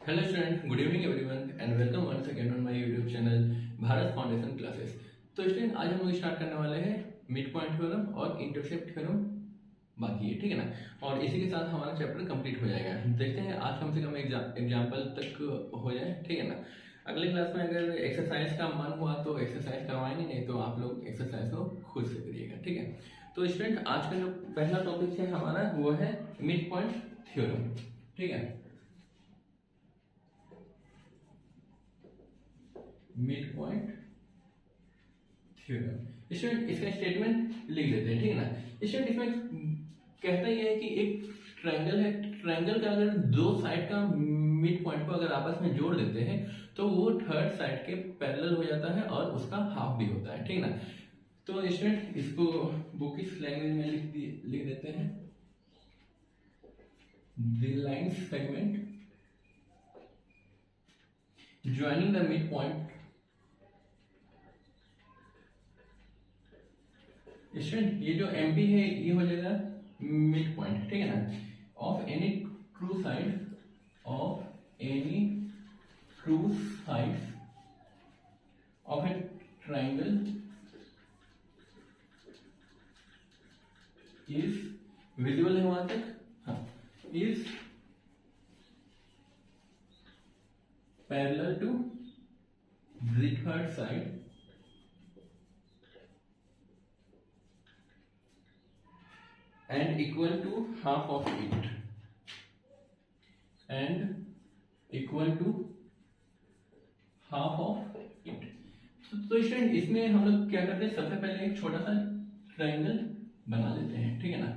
Hello student, good evening everyone and welcome once again on my YouTube channel Bharat foundation classes. तो student, आज हम लोग start करने वाले हैं मिड पॉइंट थ्योरम और इंटरसेप्ट थ्योरम बाकी है, ठीक है ना। और इसी के साथ हमारा चैप्टर कंप्लीट हो जाएगा। देखते हैं आज कम से कम एग्जाम्पल तक हो जाए, ठीक है ना। अगले क्लास में अगर एक्सरसाइज का मन हुआ तो एक्सरसाइज करवाएंगे, नहीं तो आप लोग एक्सरसाइज को खुद से करिएगा, ठीक है। तो स्टूडेंट, आज का जो पहला टॉपिक है हमारा वो है मिड पॉइंट थ्योरम, ठीक है। Mid point theorem. स्टूडेंट, इसका स्टेटमेंट लिख देते हैं, ठीक है ना। स्टूडेंट, इसमें कहता यह है कि एक ट्रायंगल है, ट्रायंगल का अगर दो साइड का मिड पॉइंट को अगर आपस में जोड़ देते हैं तो वो थर्ड साइड के पैरेलल हो जाता है और उसका हाफ भी होता है, ठीक है ना। तो स्टूडेंट, इसको बुकिश लैंग्वेज में लिख देते हैं। The line segment joining the mid point. Student, ये जो एम पी है ये हो जाएगा मिड पॉइंट, ठीक है ना, of any two side of a triangle is visible है वहां तक, हाँ, is parallel to the third side and equal to half of it तो स्टूडेंट, इसमें हम लोग क्या करते हैं, सबसे पहले एक छोटा सा ट्रायंगल बना लेते हैं, ठीक है ना।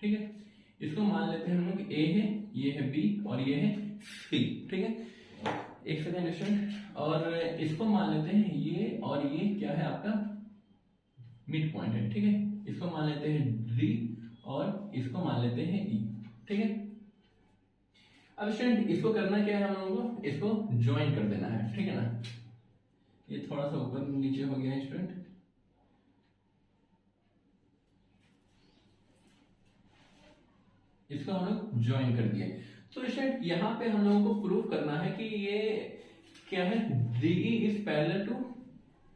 ठीक है, इसको मान लेते हैं हम लोग ए है, ये है बी और ये है सी, ठीक है। एक सेकेंड स्टूडेंट, और इसको मान लेते हैं ये और ये क्या है आपका मिड पॉइंट है, ठीक है। इसको मान लेते हैं डी और इसको मान लेते हैं ई, ठीक है। अब स्टूडेंट, इसको करना क्या है हम लोगों को, इसको ज्वाइन कर देना है, ठीक है ना। ये थोड़ा सा ऊपर नीचे हो गया है स्टूडेंट, इसको हम लोग ज्वाइन कर दिए। तो स्टूडेंट, यहाँ पे हम लोगों को प्रूव करना है कि ये क्या है, D is parallel to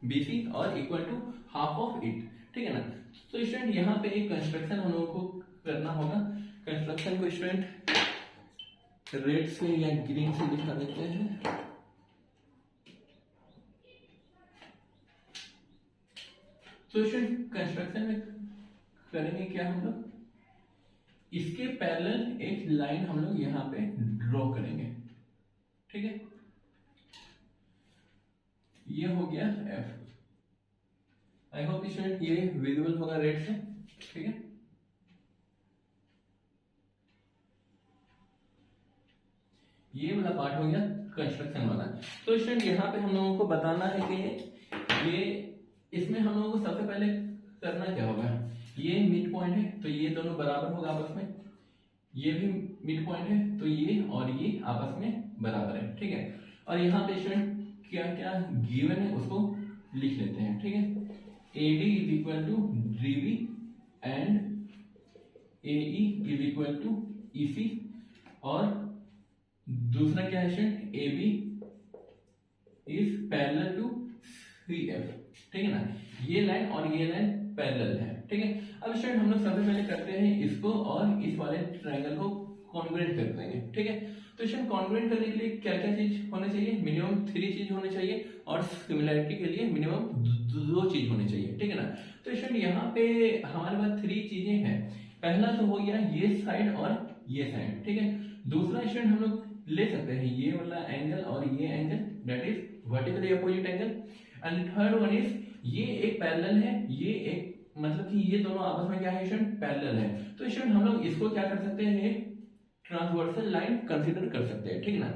BC और equal to half of it, ठीक है ना। तो स्टूडेंट, यहाँ पे एक कंस्ट्रक्शन हम लोगों को करना होगा। कंस्ट्रक्शन को स्टूडेंट रेड से या ग्रीन से दिखा देते हैं। तो स्टूडेंट, कंस्ट्रक्शन में करेंगे क्या हम लोग, इसके पैरेलल एक लाइन हम लोग यहाँ पे ड्रॉ करेंगे, ठीक है। ये हो गया F। आई होप स्टूडेंट ये विजिबल होगा रेड से, ठीक है। ये वाला पार्ट हो गया कंस्ट्रक्शन वाला। तो स्टूडेंट, यहाँ पे हम लोगों को बताना है कि ये इसमें हम लोगों को सबसे पहले करना क्या होगा, ये मिड पॉइंट है तो ये दोनों बराबर होगा आपस में, ये भी मिड पॉइंट है तो ये और ये आपस में बराबर है, ठीक है। और यहाँ पे स्टूडेंट क्या क्या गिवन है उसको लिख लेते हैं, ठीक है। AD is equal to DB and AE is equal to EC, और दूसरा क्या है student, AB is parallel to CF, ठीक है ना। ये लाइन और ये लाइन पैरेलल है, ठीक है। अब स्टूडेंट, हम लोग सबसे पहले करते हैं इसको और इस वाले ट्रायंगल को कॉन्ग्रुएंट कर देंगे, ठीक है। तो स्टूडेंट, कॉन्ग्रुएंट करने के लिए क्या क्या चीज होने चाहिए, मिनिमम 3 चीज होने चाहिए और सिमिलैरिटी के लिए मिनिमम 2 चीज होने चाहिए, ठीक है ना। तो स्टूडेंट, यहाँ पे हमारे पास 3 चीजें हैं। पहला तो हो गया ये साइड और ये साइड, ठीक है। दूसरा स्टूडेंट, हम लोग ले सकते हैं ये वाला एंगल और ये angle, that is vertically opposite angle. And third one is ये एक पैरेलल है, ये एक मतलब कि ये दोनों आपस में क्या है स्टूडेंट, पैरेलल है। तो स्टूडेंट, हम लोग इसको क्या कर सकते हैं, ट्रांसवर्सल लाइन कंसीडर कर सकते हैं, ठीक है ना।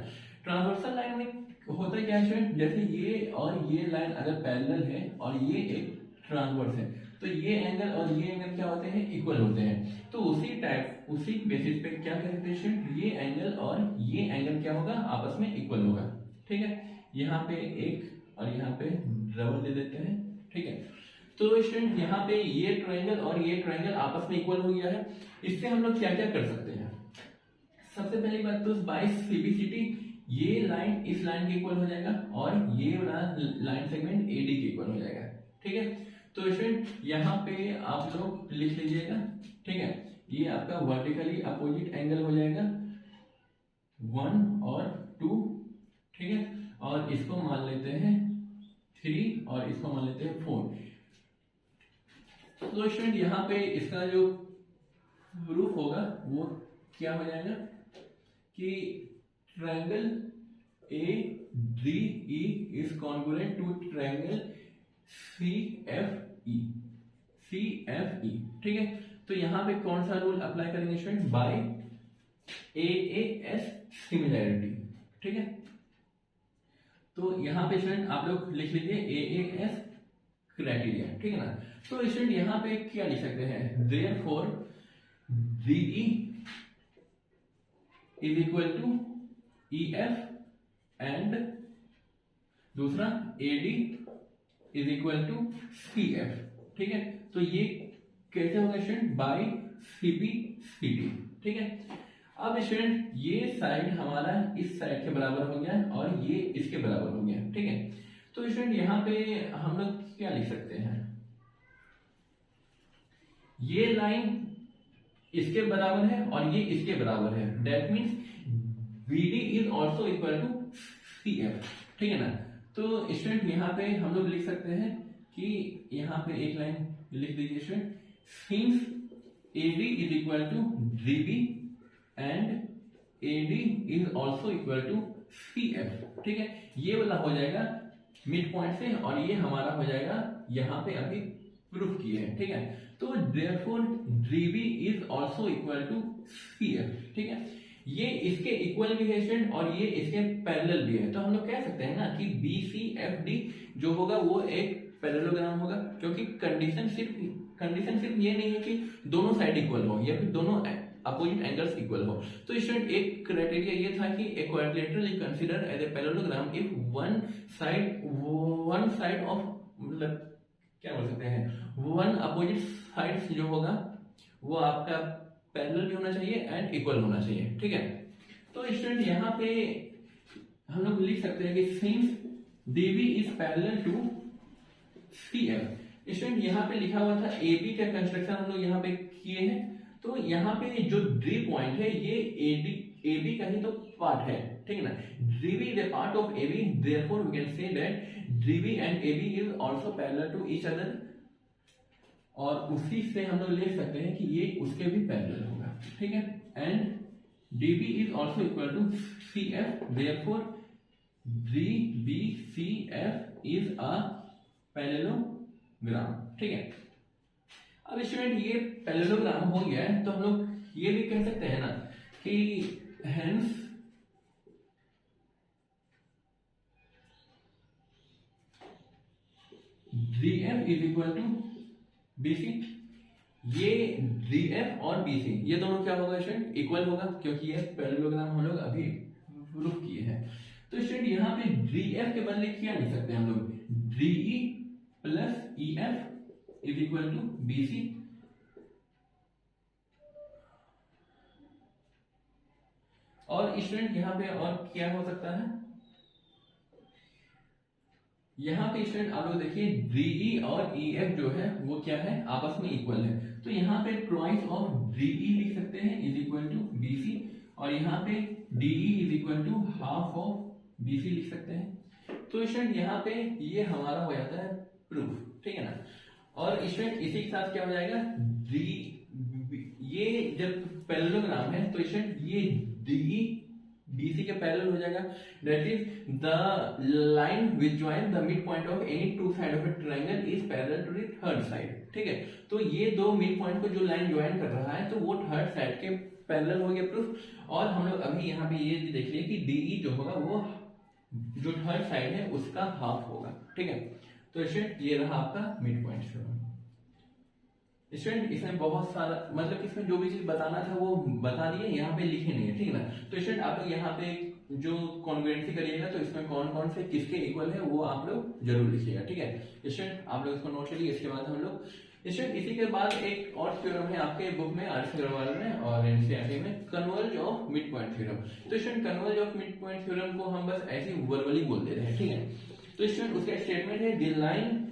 ट्रांसवर्सल लाइन में होता क्या है स्टूडेंट, जैसे ये और ये लाइन अगर पैरेलल है और ये एक ट्रांसवर्स है तो ये एंगल और ये एंगल क्या होते हैं, इक्वल होते हैं। तो उसी बेसिस पे क्या कर सकते हैं स्टूडेंट, ये एंगल और ये एंगल क्या होगा, आपस में इक्वल होगा, ठीक है। यहाँ पे एक और यहाँ पे डबल दे देते हैं, ठीक है। तो स्टूडेंट, यहाँ पे ये ट्रायंगल और ये ट्रायंगल आपस में इक्वल हो गया है। इससे हम लोग क्या क्या कर सकते हैं, सबसे पहली बात तो बाई सीबीसीटी ये लाइन इस लाइन के इक्वल हो जाएगा और ये वाला लाइन सेगमेंट एडी के इक्वल हो जाएगा। ठीक है, तो स्टूडेंट यहाँ पे आप लोग लिख लीजिएगा। ठीक है, ये आपका वर्टिकली अपोजिट एंगल हो जाएगा 1 और 2। ठीक है, और इसको मान लेते हैं 3 और इसको मान लेते हैं 4। तो स्टूडेंट यहाँ पे इसका जो प्रूफ होगा वो क्या हो जाएगा कि triangle ADE is congruent to triangle CFE। ठीक है, तो यहाँ पे कौन सा रूल अप्लाई करेंगे स्टूडेंट? By AAS similarity. ठीक है, तो यहाँ पे स्टूडेंट आप लोग लिख लीजिए AAS क्राइटेरिया। ठीक है ना, तो स्टूडेंट यहाँ पे क्या लिख सकते हैं? Therefore DE is equal to EF and दूसरा AD is equal to CF। ठीक है, तो ये कैसे होगा स्टूडेंट? Bye CPCT। ठीक है, अब स्टूडेंट ये साइड हमारा इस साइड के बराबर हो गया और ये इसके बराबर हो गया। ठीक है, तो स्टूडेंट यहाँ पे हम लोग क्या लिख सकते हैं? ये लाइन इसके बराबर है और ये इसके बराबर है, that means BD is also equal to CF। ठीक है ना, तो स्टूडेंट यहाँ पे हम लोग लिख सकते हैं कि यहाँ पे एक लाइन लिख दीजिए student, since AD is equal to DB and AD is also equal to CF। ठीक है, ये वाला हो जाएगा मिड पॉइंट से और ये हमारा हो जाएगा यहाँ पे अभी प्रूफ किए हैं। ठीक है, तो therefore DB is also equal to CF। ठीक है, ये इसके इक्वल भी है स्टूडेंट और ये इसके पैरेलल भी है, तो हम लोग कह सकते हैं ना कि BCFD जो होगा वो एक पैरेललोग्राम होगा, क्योंकि कंडीशन सिर्फ ये नहीं है कि दोनों साइड इक्वल हो या फिर दोनों अपोजिट एंगल्स इक्वल हो। तो स्टूडेंट एक क्राइटेरिया ये था कि a quadrilateral is considered as a parallelogram if one side of मतलब क्या बोल सकते हैं, वन अपोजिट साइड्स जो होगा वो आपका पैरेलल भी होना चाहिए एंड इक्वल होना चाहिए। ठीक है, तो स्टूडेंट यहाँ पे हम लोग लिख सकते हैं कि since DB is parallel to CF। Student यहाँ पे लिखा हुआ था AB का कंस्ट्रक्शन हम लोग यहाँ पे किए हैं, तो यहाँ पे जो D पॉइंट है ये AB का ही तो पार्ट है। ठीक है ना, DB is a part of AB, therefore we can say that DB and AB is also parallel to each other। और उसी से हम लोग लिख सकते हैं कि ये उसके भी पैरेलल होगा। ठीक है, and DB is also equal to CF, therefore DBCF is a parallelogram. ठीक है, अब स्टूडेंट ये पैरेललोग्राम हो गया है, तो हम लोग ये भी कह सकते हैं ना कि hence DF is equal to BC। ये DF और BC ये दोनों क्या होगा स्टूडेंट? इक्वल होगा, क्योंकि ये पैरेललोग्राम हम लोग अभी प्रूफ किए हैं। तो स्टूडेंट यहाँ पे DF के बदले क्या लिख सकते हैं हम लोग? DE plus EF is equal to BC। और स्टूडेंट यहाँ पे और क्या हो सकता है? यहाँ पे स्टूडेंट आप लोग देखिए DE और EF जो है वो क्या है? आपस में इक्वल है, तो यहाँ पे ट्वाइस ऑफ DE लिख सकते हैं इज इक्वल टू BC और यहाँ पे DE is equal to half of BC लिख सकते हैं। तो स्टूडेंट यहाँ पे ये हमारा हो जाता है प्रूफ। ठीक है ना, और स्टूडेंट इसी के साथ क्या हो जाएगा? ये जब पैरेललोग्राम है तो स्टूडेंट ये DE BC के पैरेलल हो जाएगा, that is the line which join the mid point of any two side of a triangle is parallel to the third side. ठीक है, तो ये दो मिड पॉइंट को जो लाइन ज्वाइन कर रहा है तो वो थर्ड साइड के पैरेलल हो गया प्रूफ। और हम लोग अभी यहाँ पे ये देख लिए कि DE जो होगा वो जो थर्ड साइड है उसका हाफ होगा। ठीक है, तो स्टूडेंट ये रहा आपका मिड पॉइंट। स्टूडेंट इसमें बहुत सारा मतलब इसमें जो भी चीज बताना था वो बता दिए, यहाँ पे लिखे नहीं है। ठीक है ना, तो स्टूडेंट आप लोग यहाँ पे जो कॉन्ग्रुएंसी करिएगा तो इसमें कौन कौन से किसके इक्वल है वो आप लोग जरूर लिखिएगा। ठीक है स्टूडेंट, आप लोग इसको नोट करिए, इसके बाद हम लोग स्टूडेंट इसी के बाद एक और थ्योरम है आपके बुक में आर अग्रवाल में और एनसीईआरटी में, converse of mid point theorem. तो student converse of mid point theorem को हम बस ऐसे वर्बली बोल दे रहे हैं, ठीक है। तो स्टूडेंट उसका स्टेटमेंट है the line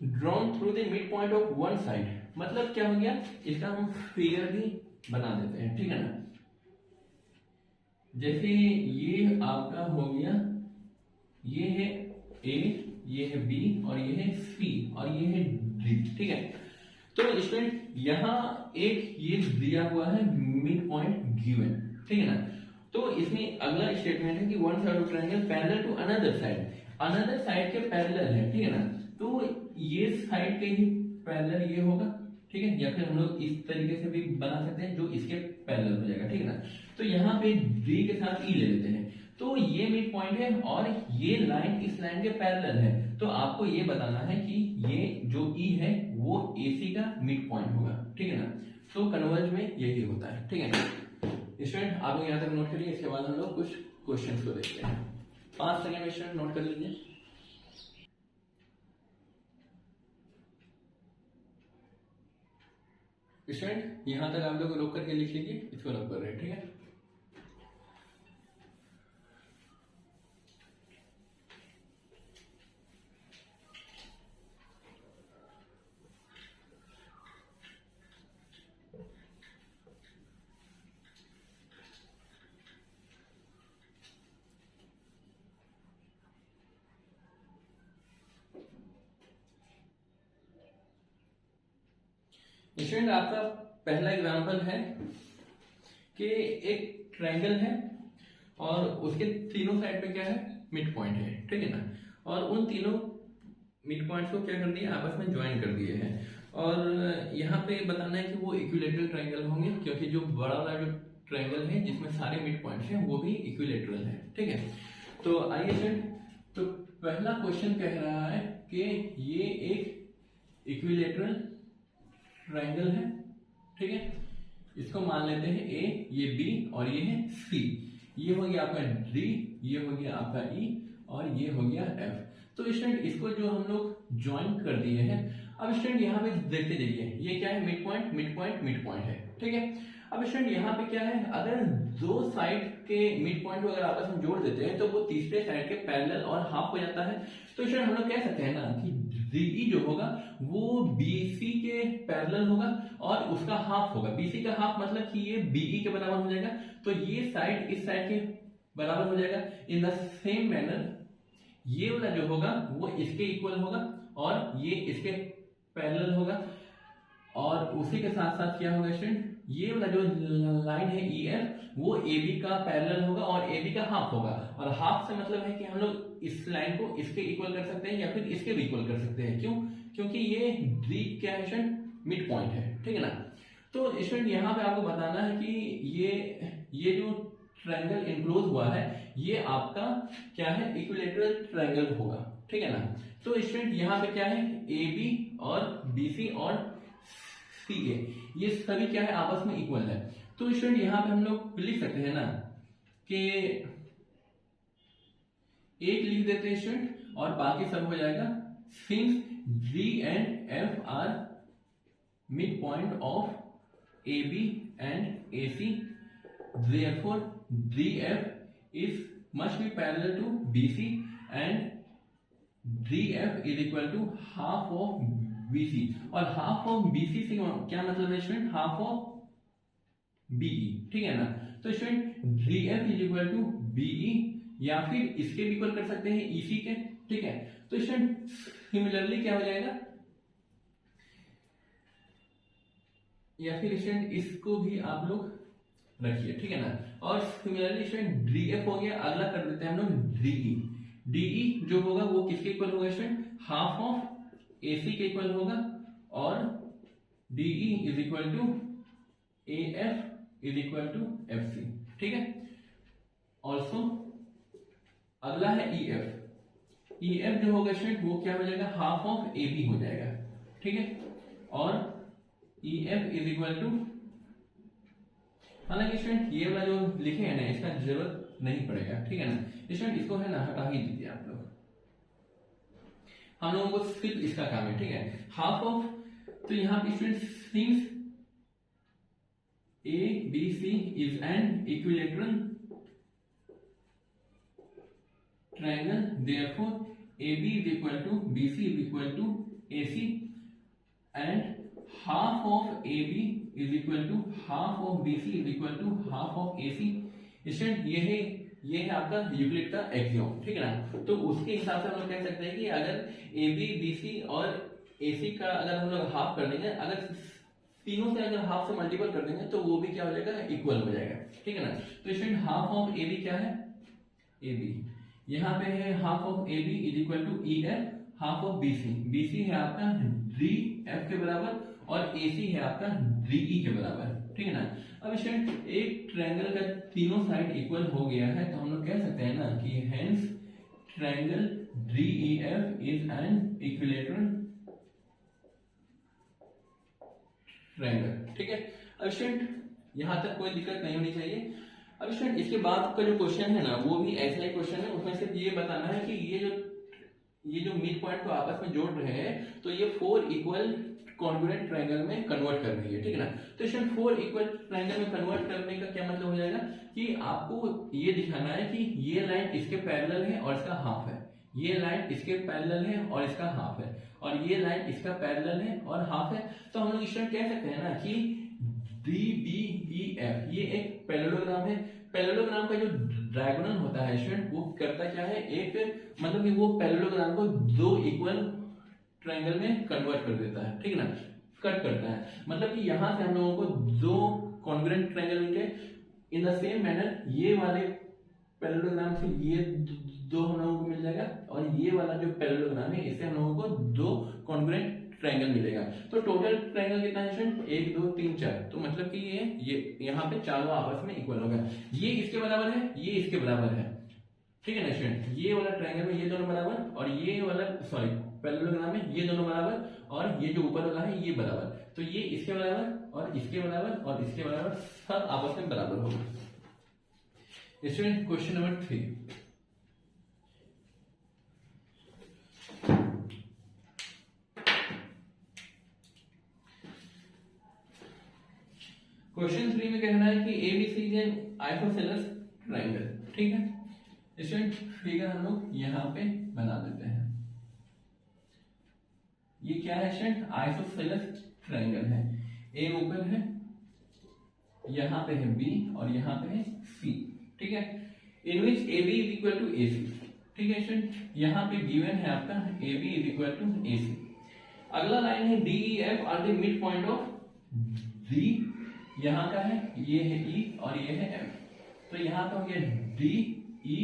drawn through the mid point of one side, मतलब क्या हो गया, इसका हम फिगर भी बना देते हैं, ठीक है ना। जैसे ये आपका हो गया, ये है ए, ये है बी और ये है सी और ये है डी, ठीक है। तो स्टूडेंट यहाँ एक ये दिया हुआ है मिड पॉइंट गिवन, ठीक है ना। तो इसमें अगला स्टेटमेंट है कि one side of triangle parallel to another side के पैरेलल है, ठीक है ना। तो ये साइड के ही पैरेलल ये होगा, ठीक है, या फिर हम लोग इस तरीके से भी बना सकते हैं जो इसके पैरेलल हो जाएगा, ठीक है ना। तो यहाँ पे डी के साथ ई ले लेते हैं, तो ये मिड पॉइंट है और ये लाइन इस लाइन के पैरेलल है। तो आपको ये बताना है कि ये जो ई है वो एसी का मिड पॉइंट होगा, ठीक है ना। तो कन्वर्ज में यही होता है, ठीक है ना। स्टूडेंट आप लोग यहाँ तक नोट करिए, इसके बाद हम लोग कुछ क्वेश्चंस को देखते हैं। 5 सेकंड में स्टूडेंट नोट कर लीजिए। स्टूडेंट यहां तक आप लोग रोक करके लिख लीजिए, इसको रोक कर रहे हैं, ठीक है। स्टूडेंट आपका पहला एग्जांपल है कि एक ट्रायंगल है और उसके तीनों साइड पे क्या है, मिड पॉइंट है, ठीक है ना। और उन तीनों मिड पॉइंट्स को क्या कर दिया, आपस में ज्वाइन कर दिए हैं। और यहाँ पे बताना है कि वो इक्विलेटरल ट्रायंगल होंगे, क्योंकि जो बड़ा वाला जो ट्रायंगल है जिसमें सारे मिड पॉइंट्स हैं वो भी इक्विलेटरल है, ठीक है। तो आइए स्टूडेंट, तो पहला क्वेश्चन कह रहा है कि ये एक इक्विलेटरल ट्रायंगल है, ठीक है। इसको मान लेते हैं ए, ये बी और ये है सी। ये हो गया आपका डी, ये हो गया आपका ई और ये हो गया एफ। तो स्टूडेंट इसको जो हम लोग ज्वाइन कर दिए हैं, अब स्टूडेंट यहाँ पे देखते जाइए, ये क्या है, mid point mid point mid point है, ठीक है। अब स्टूडेंट यहाँ पे क्या है, अगर दो साइड के मिड पॉइंट को अगर आपस में जोड़ देते हैं तो वो तीसरे साइड के पैरेलल और हाफ हो जाता है। तो स्टूडेंट हम लोग कह सकते हैं ना कि डीई जो होगा वो बीसी के पैरेलल होगा और उसका हाफ होगा। बीसी का हाफ मतलब कि ये बीई के बराबर हो जाएगा, तो ये साइड इस साइड के बराबर हो जाएगा। इन द सेम मैनर ये वाला जो होगा वो इसके इक्वल होगा और ये इसके पैरेलल होगा। और उसी के साथ साथ क्या होगा स्टूडेंट, ये वाला जो लाइन है ई एफ वो ए बी का पैरेलल होगा और ए बी का हाफ होगा। और हाफ से मतलब है कि हम लोग इस लाइन को इसके इक्वल कर सकते हैं या फिर इसके भी इक्वल कर सकते हैं। क्यों, क्योंकि ये डी क्या है स्टूडेंट, मिड पॉइंट है, ठीक है ना। तो स्टूडेंट यहाँ पे आपको बताना है कि ये जो ट्रायंगल इनक्लोज हुआ है ये आपका क्या है, इक्विलेटरल ट्रायंगल होगा, ठीक है ना। तो स्टूडेंट यहाँ पे क्या है, ए बी और बी सी और सी ए, ये सभी क्या है, आपस में इक्वल है। तो स्टूडेंट यहाँ पे हम लोग लिख सकते हैं ना कि एक लिख देते हैं स्टूडेंट और बाकी सब हो जाएगा। Since G and F are midpoint of AB and AC, therefore DF is must be parallel to BC and DF is equal to half of BC। और हाफ ऑफ BC से क्या मतलब है स्टूडेंट, हाफ ऑफ BE, ठीक है ना। तो student DF is equal to BE या फिर इसके भी इक्वल कर सकते हैं EC के, ठीक है। तो स्टूडेंट सिमिलरली क्या हो जाएगा, या फिर स्टूडेंट इसको भी आप लोग रखिए, ठीक है ना। और सिमिलरली स्टूडेंट DF हो गया, अगला कर देते हैं हम लोग DE। DE जो होगा वो किसके इक्वल होगा स्टूडेंट, हाफ ऑफ AC के इक्वल होगा और DE is equal to AF is equal to FC, ठीक है। ऑल्सो अगला है EF। EF जो होगा स्टूडेंट वो क्या हो जाएगा, हाफ ऑफ AB हो जाएगा, ठीक है। और EF इज इक्वल टू, हालांकि स्टूडेंट ये वाला जो लिखे हैं ना इसका जरूरत नहीं पड़ेगा, ठीक है ना। स्टूडेंट इसको है ना हटा ही दीजिए आप लोग, हम लोगों को सिर्फ इसका काम है, ठीक है। हाफ ऑफ तो यहाँ पे student since A B C is an equilateral triangle, therefore AB is equal to BC is equal to AC and half of AB is equal to half of BC is equal to half of AC। Student ये है आपका Euclid का axiom, ठीक है ना। तो उसके हिसाब से हम लोग कह सकते हैं कि अगर AB BC और AC का अगर हम लोग हाफ कर देंगे, अगर तीनों से अगर हाफ से मल्टीपल कर देंगे तो वो भी क्या हो जाएगा, इक्वल हो जाएगा, ठीक है ना। तो स्टूडेंट हाफ ऑफ AB क्या है, AB यहाँ पे है half of AB is equal to EF half of BC। BC है आपका DF के बराबर और AC है आपका DE के बराबर, ठीक है ना। अब स्टूडेंट एक ट्रायंगल का तीनों साइड इक्वल हो गया है तो हम लोग कह सकते हैं ना कि hence triangle DEF is an equilateral triangle, ठीक है। अब स्टूडेंट यहां तक कोई दिक्कत नहीं होनी चाहिए। अब स्टूडेंट इसके बाद का जो क्वेश्चन है ना वो भी ऐसा ही क्वेश्चन है, उसमें सिर्फ ये बताना है कि ये जो मिड पॉइंट को आपस में जोड़ रहे हैं तो ये 4 इक्वल कॉन्ग्रुएंट ट्रायंगल में कन्वर्ट कर रही है, ठीक है ना। तो स्टूडेंट 4 इक्वल ट्रायंगल में कन्वर्ट करने का क्या मतलब हो जाएगा कि आपको ये दिखाना है कि ये लाइन इसके पैरेलल है और इसका हाफ है, ये लाइन इसके पैरेलल है और इसका हाफ है, और ये लाइन इसका पैरेलल है और हाफ है। तो हम लोग स्टूडेंट कह सकते हैं ना कि DBEF ये एक पैरेललोग्राम है। पैरेललोग्राम का जो डायगोनल होता है स्टूडेंट वो करता क्या है, एक मतलब कि वो पैरेललोग्राम को 2 इक्वल ट्रायंगल में कन्वर्ट कर देता है, ठीक है ना, कट करता है। मतलब कि यहां से हम लोगों को 2 कॉन्ग्रुएंट ट्रायंगल मिलते हैं। इन द सेम मैनर ये वाले पैरेललोग्राम से ये 2 हम लोगों को मिल जाएगा और ये वाला जो पैरेललोग्राम है इससे हम लोगों को 2 कॉन्ग्रुएंट ट्रायंगल मिलेगा। तो टोटल ट्रायंगल कितना है स्टूडेंट, 1 2 3 4। तो मतलब कि ये यहाँ पे चारों आपस में इक्वल होगा। ये इसके बराबर है, ये इसके बराबर है, ठीक है ना स्टूडेंट। ये वाला ट्रायंगल में ये दोनों बराबर और ये वाला पैरेललोग्राम में ये दोनों बराबर और ये जो ऊपर वाला है ये बराबर। तो ये इसके बराबर और इसके बराबर और इसके बराबर सब आपस में बराबर होगा। स्टूडेंट क्वेश्चन नंबर 3, क्वेश्चन 3 में कहना है कि ABC is an isosceles triangle, ठीक है। स्टूडेंट फिगर हम लोग यहाँ पे बना देते हैं। ये क्या है स्टूडेंट, आइसोसेलेस ट्रायंगल है। A ऊपर है, यहाँ पे है B और यहाँ पे है C, ठीक है। In which AB is equal to AC, ठीक है स्टूडेंट। यहाँ पे गिवन है आपका AB is equal to AC। अगला लाइन है DEF are the mid point of D, यहाँ का है, ये है E और ये है F। तो यहाँ पे हो गया D, E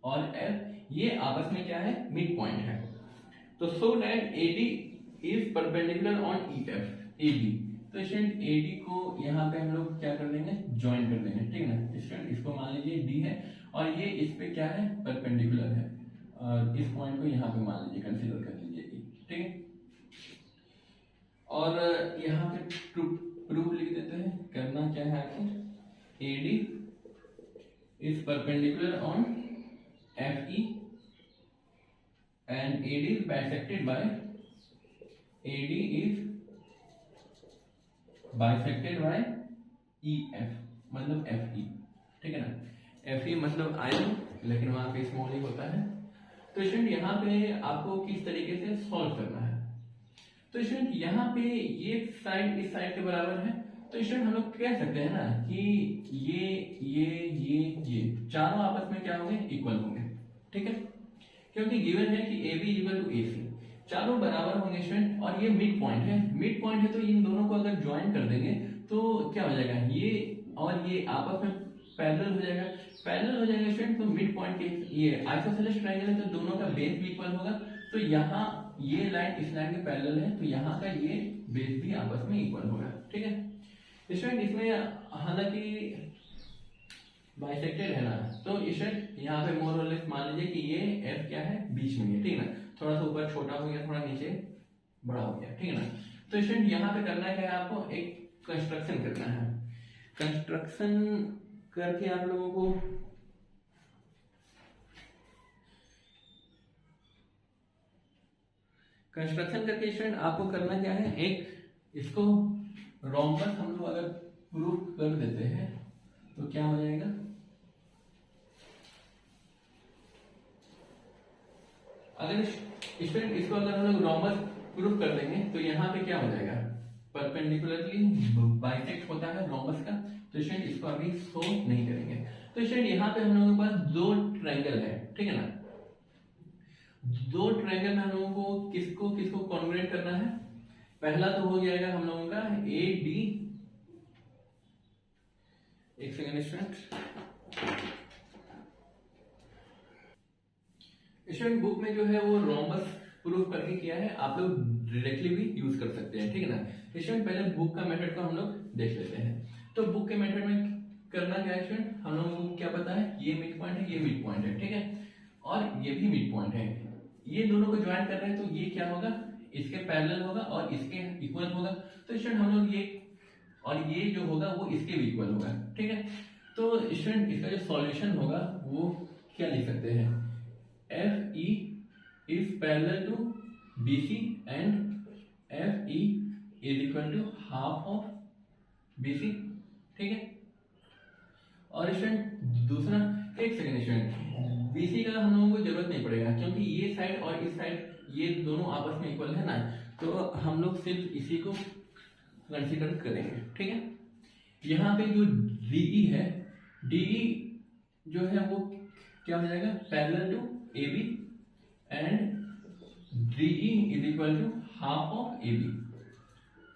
और F, ये आपस में क्या है, मिड पॉइंट है। तो so that AD is perpendicular on EF, AD। तो स्टूडेंट AD को यहाँ पे हम लोग क्या कर देंगे, ज्वाइन कर देंगे, ठीक है ना। स्टूडेंट इसको मान लीजिए D है और ये इस पे क्या है, परपेंडिकुलर है और इस पॉइंट को यहाँ पे मान लीजिए, कंसीडर कर लीजिए E, ठीक है। और यहाँ पे प्रूफ लिख देते हैं। करना क्या है आखिर, AD is perpendicular on FE and AD is bisected by EF, मतलब FE, ठीक है ना। FE मतलब आयन, लेकिन वहां पे स्मॉल ही होता है। तो स्टूडेंट यहाँ पे आपको किस तरीके से सॉल्व करना है, तो स्टूडेंट यहाँ पे ये साइड इस साइड के बराबर है। तो स्टूडेंट हम लोग कह सकते हैं ना कि ये चारों आपस में क्या होंगे, इक्वल होंगे, ठीक है। क्योंकि गिवन है कि AB इक्वल टू AC, चारों बराबर होंगे स्टूडेंट। और ये मिड पॉइंट है, मिड पॉइंट है तो इन दोनों को अगर ज्वाइन कर देंगे तो क्या हो जाएगा, ये और ये आपस में पैरेलल हो जाएगा। पैरेलल हो जाएगा स्टूडेंट तो मिड पॉइंट के, ये आइसोसेलेस ट्रायंगल है तो दोनों का बेस भी इक्वल होगा। तो यहाँ ये लाइन इस लाइन के पैरेलल है तो यहाँ का ये बेस भी आपस में इक्वल होगा, ठीक है स्टूडेंट। इसमें हालांकि बाइसेक्टेड है ना, तो स्टूडेंट यहाँ पे मोर और लेस मान लीजिए कि ये F क्या है, बीच में है, ठीक है ना। थोड़ा सा ऊपर छोटा हो गया, थोड़ा नीचे बड़ा हो गया, ठीक है ना। तो स्टूडेंट यहाँ पे करना क्या है, आपको एक कंस्ट्रक्शन करना है। कंस्ट्रक्शन करके आप लोगों को कंस्ट्रक्शन करके स्टूडेंट आपको करना क्या है, एक इसको रोम्बस हम लोग अगर प्रूफ कर देते हैं तो क्या हो जाएगा, अगर स्टूडेंट इसको अगर हम लोग रोम्बस प्रूफ कर देंगे तो यहाँ पे क्या हो जाएगा, परपेंडिकुलरली बाइसेक्ट होता है रोम्बस का। तो स्टूडेंट इसको अभी शो नहीं करेंगे। तो स्टूडेंट यहाँ पे हम लोगों के पास दो ट्रायंगल है, ठीक है ना। दो ट्रायंगल में हम लोगों को किसको किसको कॉन्ग्रुएंट करना है। पहला तो हो जाएगा हम लोगों का ए डी, एक सेकेंड स्टूडेंट, स्टूडेंट बुक में जो है वो रोम्बस प्रूफ करके किया है, आप लोग डायरेक्टली भी यूज कर सकते हैं, ठीक है ना। स्टूडेंट पहले बुक का मेथड को हम लोग देख लेते हैं। तो बुक के मेथड में करना क्या है स्टूडेंट, हम लोगों को क्या पता है, ये मिड पॉइंट है, ये मिड पॉइंट है, ठीक है, और ये भी मिड पॉइंट है। ये दोनों को ज्वाइन कर रहे हैं तो ये क्या होगा, इसके पैरेलल होगा और इसके इक्वल होगा। तो स्टूडेंट हम लोग ये और ये जो होगा वो इसके भी इक्वल होगा, ठीक है। तो स्टूडेंट इसका जो सॉल्यूशन होगा वो क्या लिख सकते हैं, F E is parallel to B C and F E is equal to half of B C, ठीक है। और स्टूडेंट दूसरा, एक सेकेंड स्टूडेंट, बीसी का हम लोगों को जरूरत नहीं पड़ेगा क्योंकि ये साइड और इस साइड ये दोनों आपस में इक्वल है ना, तो हम लोग सिर्फ इसी को कंसीडर करेंगे, ठीक है। यहाँ पे जो डीई है, डीई जो है वो क्या हो जाएगा, parallel to A B and DE is equal to half of A B,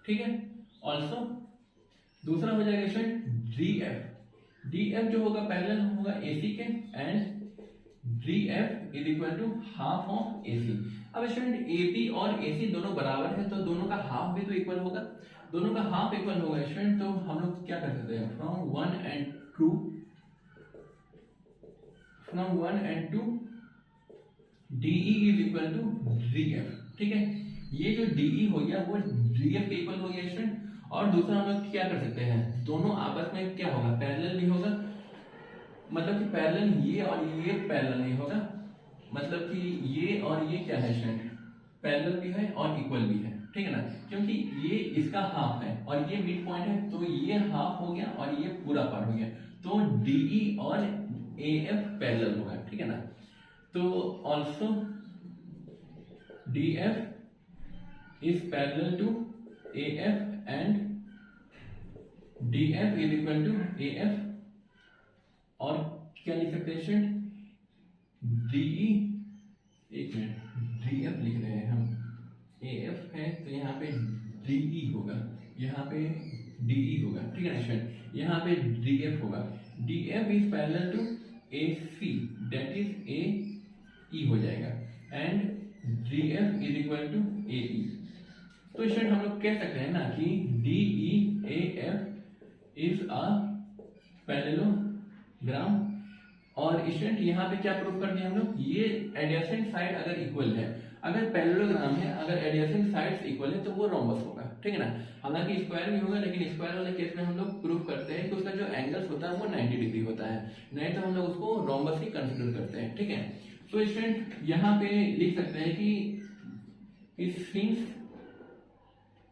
ठीक है। ऑल्सो दूसरा हो जाएगा student D F, D F जो होगा पैरेलल होगा AC के and D F is equal to half of AC। अब स्टूडेंट AB और AC दोनों बराबर है तो दोनों का हाफ भी तो इक्वल होगा, दोनों का हाफ इक्वल होगा स्टूडेंट। तो हम लोग क्या कर सकते हैं, from 1 and 2 DE is equal to DF, ठीक है। ये जो DE हो गया वो DF के इक्वल हो गया स्टूडेंट। और दूसरा हम लोग क्या कर सकते हैं, दोनों आपस में क्या होगा, पैरेलल भी होगा, मतलब कि पैरेलल ये और ये पैरेलल नहीं होगा, मतलब कि ये और ये क्या है स्टूडेंट, पैरेलल भी है और इक्वल भी है, ठीक है ना। क्योंकि ये इसका हाफ है और ये मिड पॉइंट है तो ये हाफ हो गया और ये पूरा पार्ट हो गया, तो DE और AF पैरेलल होगा, ठीक है ना। तो also DF is parallel to AF and DF is equal to AF। और क्या लिख सकते हैं स्टूडेंट, DE, एक मिनट, DF लिख रहे हैं हम, AF है तो यहाँ पे DE होगा, यहाँ पे DE होगा, ठीक है ना स्टूडेंट। यहाँ पे DF होगा, DF is parallel to AC, that is AE हो जाएगा, and DF is equal to AE। तो स्टूडेंट हम लोग कह सकते हैं ना कि DEAF इज अ पैरेललोग्राम। और स्टूडेंट यहाँ पे क्या प्रूफ कर दिया हम लोग, ये एडजेसेंट साइड अगर इक्वल है, अगर पैरेललोग्राम है, अगर एडजेसेंट साइड्स इक्वल है तो वो रोम्बस होगा, ठीक है ना। हालांकि स्क्वायर भी होगा लेकिन स्क्वायर वाले केस में हम लोग प्रूफ करते हैं कि उसका जो एंगल्स होता है वो 90 डिग्री होता है, नहीं तो हम लोग उसको रोम्बस ही कंसिडर करते हैं, ठीक है। तो स्टूडेंट यहाँ पे लिख सकते हैं कि since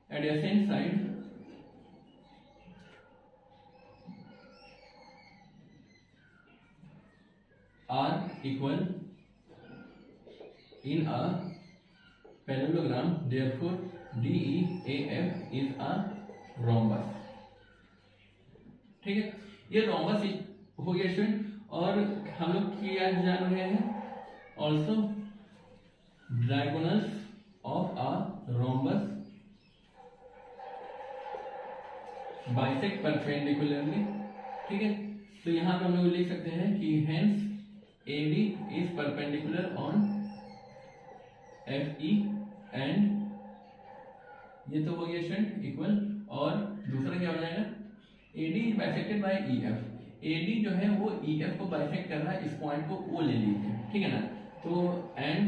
adjacent side are equal in a parallelogram, therefore DEAF is a rhombus, ठीक है। ये rhombus हो गया स्टूडेंट। और हम लोग क्या जान रहे हैं, also diagonals of a rhombus bisect perpendicularly, ठीक है। तो यहाँ पे हम लोग लिख सकते हैं कि hence AD is perpendicular on FE and ये तो हो गया स्टूडेंट इक्वल। और दूसरा क्या हो जाएगा, AD is bisected by EF, AD जो है वो EF को बाइसेक्ट कर रहा है, इस पॉइंट को O ले लीजिए, ठीक है ना। तो and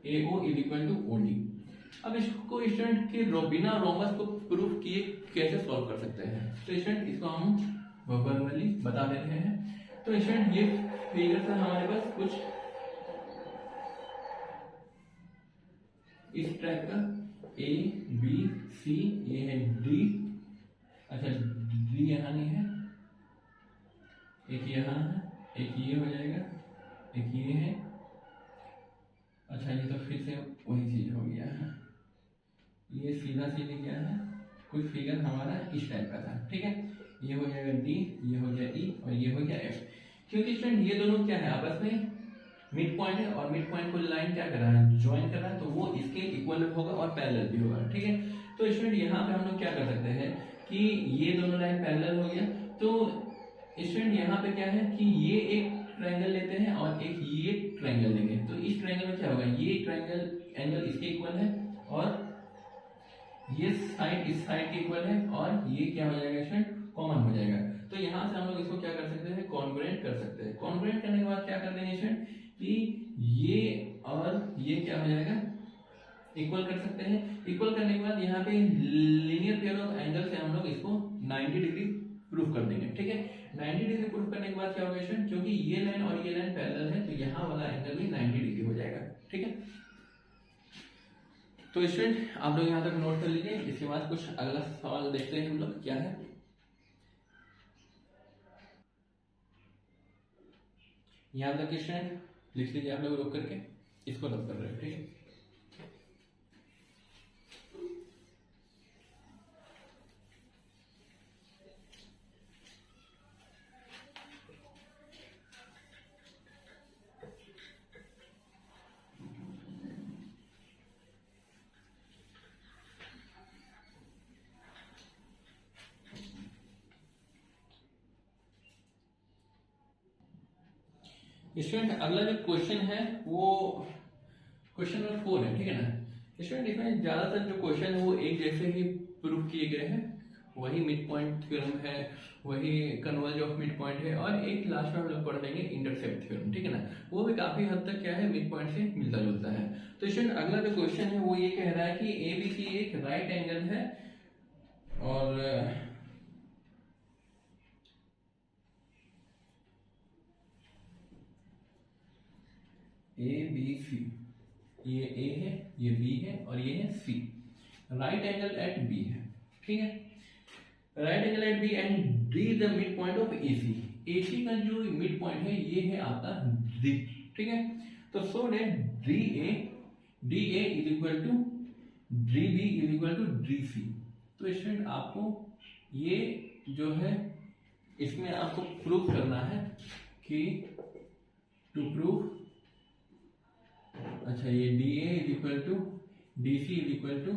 AO is equal to OD। अब इसको स्टूडेंट के बिना रोम्बस को प्रूफ किए कैसे सॉल्व कर सकते हैं, तो स्टूडेंट इसको हम वर्बली बता देते हैं। तो स्टूडेंट ये फिगर था हमारे पास कुछ इस टाइप का A B सी, ये है डी, अच्छा डी यहाँ नहीं है, एक यहाँ है, एक ये हो जाएगा, एक ये है, अच्छा ये तो फिर से वही चीज हो गया है, ये सीधा सीधे क्या है, कुछ फिगर हमारा इस टाइप का था, ठीक है। ये हो जाएगा डी, ये हो गया ई और ये हो गया एफ। क्योंकि स्टूडेंट ये दोनों क्या है, आपस में मिड पॉइंट है और मिड पॉइंट को लाइन क्या कर रहा है, ज्वाइन कर रहा है, तो वो इसके इक्वल होगा और पैरेलल भी होगा, ठीक है। तो स्टूडेंट यहाँ पे हम लोग क्या कर सकते हैं कि ये दोनों लाइन पैरेलल हो गया, तो स्टूडेंट यहाँ पे क्या है कि ये एक ट्रायंगल लेते हैं और एक ये ट्रायंगल लेंगे, तो इस ट्रायंगल में क्या होगा, ये ट्रायंगल एंगल इसके इक्वल है और ये साइड इस साइड के इक्वल है और ये क्या हो जाएगा स्टूडेंट, कॉमन हो जाएगा। तो यहाँ से हम लोग इसको क्या कर सकते हैं, कॉन्ग्रुएंट कर सकते हैं। कॉन्ग्रुएंट करने के बाद क्या कर देंगे स्टूडेंट कि ये और ये क्या हो जाएगा, इक्वल कर सकते हैं। इक्वल करने के बाद यहाँ पे लीनियर पेयर ऑफ एंगल से हम लोग इसको 90 डिग्री प्रूफ कर देंगे, ठीक है। 90 डिग्री प्रूफ करने के बाद क्या होगा स्टूडेंट, क्योंकि ये लाइन और ये लाइन पैरेलल है, तो यहाँ वाला एंगल भी 90 डिग्री हो जाएगा, ठीक है। तो स्टूडेंट आप लोग यहाँ तक नोट कर लीजिए, इसके बाद कुछ अगला सवाल देखते हैं हम लोग क्या है। यहाँ तक स्टूडेंट लिख लीजिए आप लोग रोक करके, इसको रब कर रहे हैं, ठीक है। स्टूडेंट अगला जो क्वेश्चन है वो क्वेश्चन नंबर 4 है, ठीक है ना। स्टूडेंट इसमें ज्यादातर जो क्वेश्चन है वो एक जैसे ही प्रूफ किए गए हैं, वही मिड पॉइंट थ्योरम है, वही कन्वर्ज ऑफ मिड पॉइंट है और एक लास्ट में हम लोग पढ़ देंगे इंटरसेप्ट थ्योरम, ठीक है ना। वो भी काफी हद तक क्या है, मिड पॉइंट से मिलता जुलता है। तो स्टूडेंट अगला जो क्वेश्चन है वो ये कह रहा है कि ABC एक राइट एंगल है और ABC, ये A है, ये B है और ये है C, right angle at B है, ठीक है। Right angle at B and D the mid point of AC। AC का जो मिड पॉइंट है ये है आपका D, ठीक है। तो so that DA is equal to DB is equal to DC। तो स्टूडेंट आपको ये जो है इसमें आपको प्रूफ करना है कि टू प्रूफ, अच्छा ये DA is equal to DC is equal to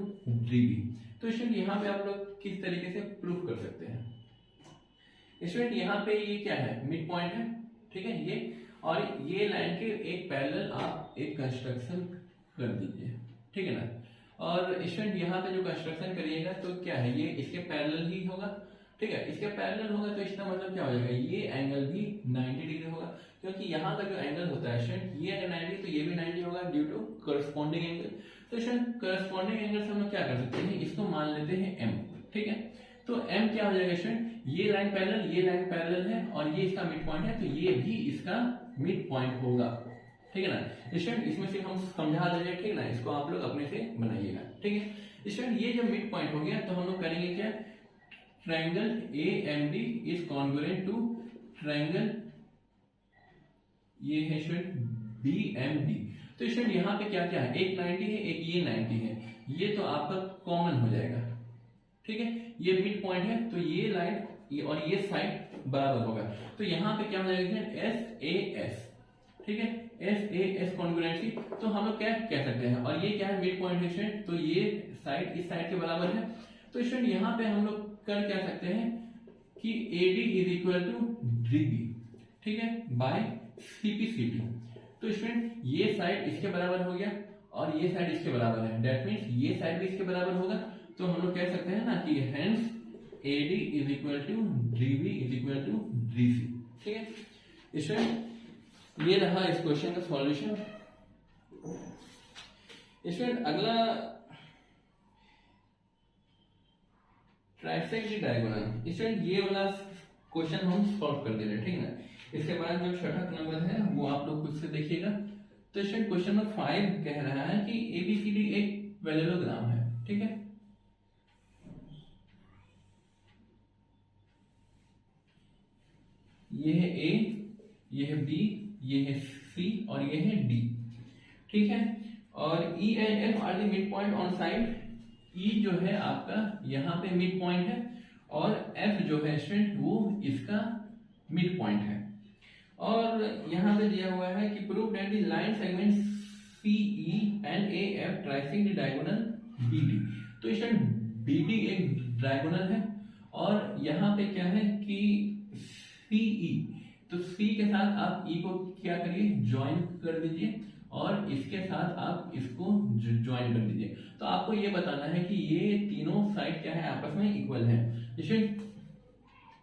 DB। तो स्टूडेंट यहाँ पे आप लोग किस तरीके से प्रूफ कर सकते हैं। स्टूडेंट यहाँ पे ये क्या है, मिड पॉइंट है, ठीक है ये, और ये लाइन के एक पैरेलल आप एक कंस्ट्रक्शन कर दीजिए, ठीक है ना। और स्टूडेंट यहाँ पे जो कंस्ट्रक्शन करिएगा तो क्या है, ये इसके पैरेलल ही होगा, ठीक है। इसके पैरेलल होगा तो इसका मतलब क्या हो जाएगा, ये एंगल भी 90 डिग्री होगा, क्योंकि यहाँ का जो एंगल होता है स्टूडेंट ये अगर 90 तो ये भी 90 होगा ड्यू टू करस्पॉन्डिंग एंगल। तो स्टूडेंट करस्पॉन्डिंग एंगल से हम लोग क्या कर सकते हैं, इसको मान लेते हैं m, ठीक है। तो m क्या हो जाएगा स्टूडेंट, ये लाइन पैरेलल, ये लाइन पैरेलल है और ये इसका मिड पॉइंट है, तो ये भी इसका मिड पॉइंट होगा, ठीक है ना। स्टूडेंट इसमें से हम समझा देंगे, ठीक है ना, इसको आप लोग अपने से बनाइएगा, ठीक है। स्टूडेंट ये जब मिड पॉइंट हो गया तो हम लोग करेंगे क्या, triangle AMD is congruent to triangle, ये है स्टूडेंट BMD। तो स्टूडेंट यहाँ पे क्या क्या है, एक 90 है, एक ये 90 है, ये तो आपका कॉमन हो जाएगा, ठीक है। ये मिड पॉइंट है तो ये लाइन ये और ये साइड बराबर होगा, तो यहाँ पे क्या हो जाएगा SAS, ठीक है, SAS कॉन्ग्रुएंसी। तो हम लोग क्या कह सकते हैं, और ये क्या है, मिड पॉइंट है स्टूडेंट, तो ये साइड इस साइड के बराबर है। तो स्टूडेंट यहाँ पे हम लोग कर क्या सकते हैं कि AD is equal to DB, ठीक है, बाय CPCD। तो स्टूडेंट ये साइड इसके बराबर हो गया और ये साइड इसके बराबर है, दैट मीन्स ये साइड भी इसके बराबर होगा। तो हम लोग कह सकते हैं ना कि hence AD is equal to DB is equal to DC, ठीक है। स्टूडेंट ये रहा इस क्वेश्चन का सॉल्यूशन। स्टूडेंट अगला ट्राइसेक्ट डायगोनल, स्टूडेंट ये वाला क्वेश्चन हम सॉल्व कर दे रहे हैं, ठीक है ना। इसके बाद जो छठा नंबर है वो आप लोग खुद से देखिएगा। तो स्टूडेंट क्वेश्चन नंबर 5 कह रहा है कि ABCD एक पैरेललोग्राम है, ठीक है। ये है ए, ये है बी, ये है सी और ये है डी, ठीक है। और E and F are the mid point on side. E जो है आपका यहाँ पे मिड पॉइंट है और एफ जो है स्टूडेंट वो इसका मिड पॉइंट है। और यहाँ पे दिया हुआ है कि prove that the line segment C E and A F trisecting the diagonal B D. तो स्टूडेंट बी डी एक डायगोनल है और यहाँ पे क्या है कि सी ई, तो सी के साथ आप ई को क्या करिए, ज्वाइन कर दीजिए और इसके साथ आप इसको ज्वाइन कर दीजिए। तो आपको ये बताना है कि ये तीनों साइड क्या है, आपस में इक्वल है। जैसे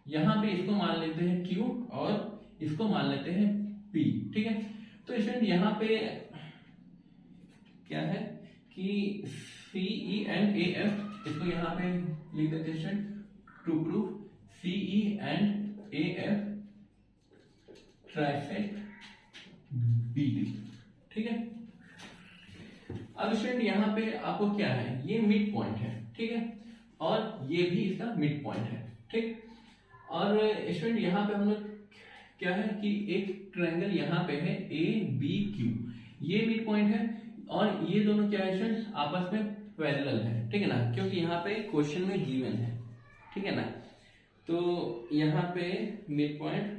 यहाँ पे इसको मान लेते हैं Q और इसको मान लेते हैं P, ठीक है। तो स्टूडेंट यहाँ पे क्या है कि CE एंड AF, इसको यहाँ पे लिख देते हैं student, to prove CE and AF trisect BD, ठीक है। अब स्टूडेंट यहाँ पे आपको क्या है, ये मिड पॉइंट है, ठीक है, और ये भी इसका मिड पॉइंट है, ठीक। और स्टूडेंट यहाँ पे हम लोग क्या है कि एक ट्रायंगल यहाँ पे है ABQ, ये मिड पॉइंट है और ये दोनों क्या है स्टूडेंट, आपस में पैरेलल है, ठीक है ना, क्योंकि यहाँ पे क्वेश्चन में गिवन है, ठीक है ना। तो यहाँ पे मिड पॉइंट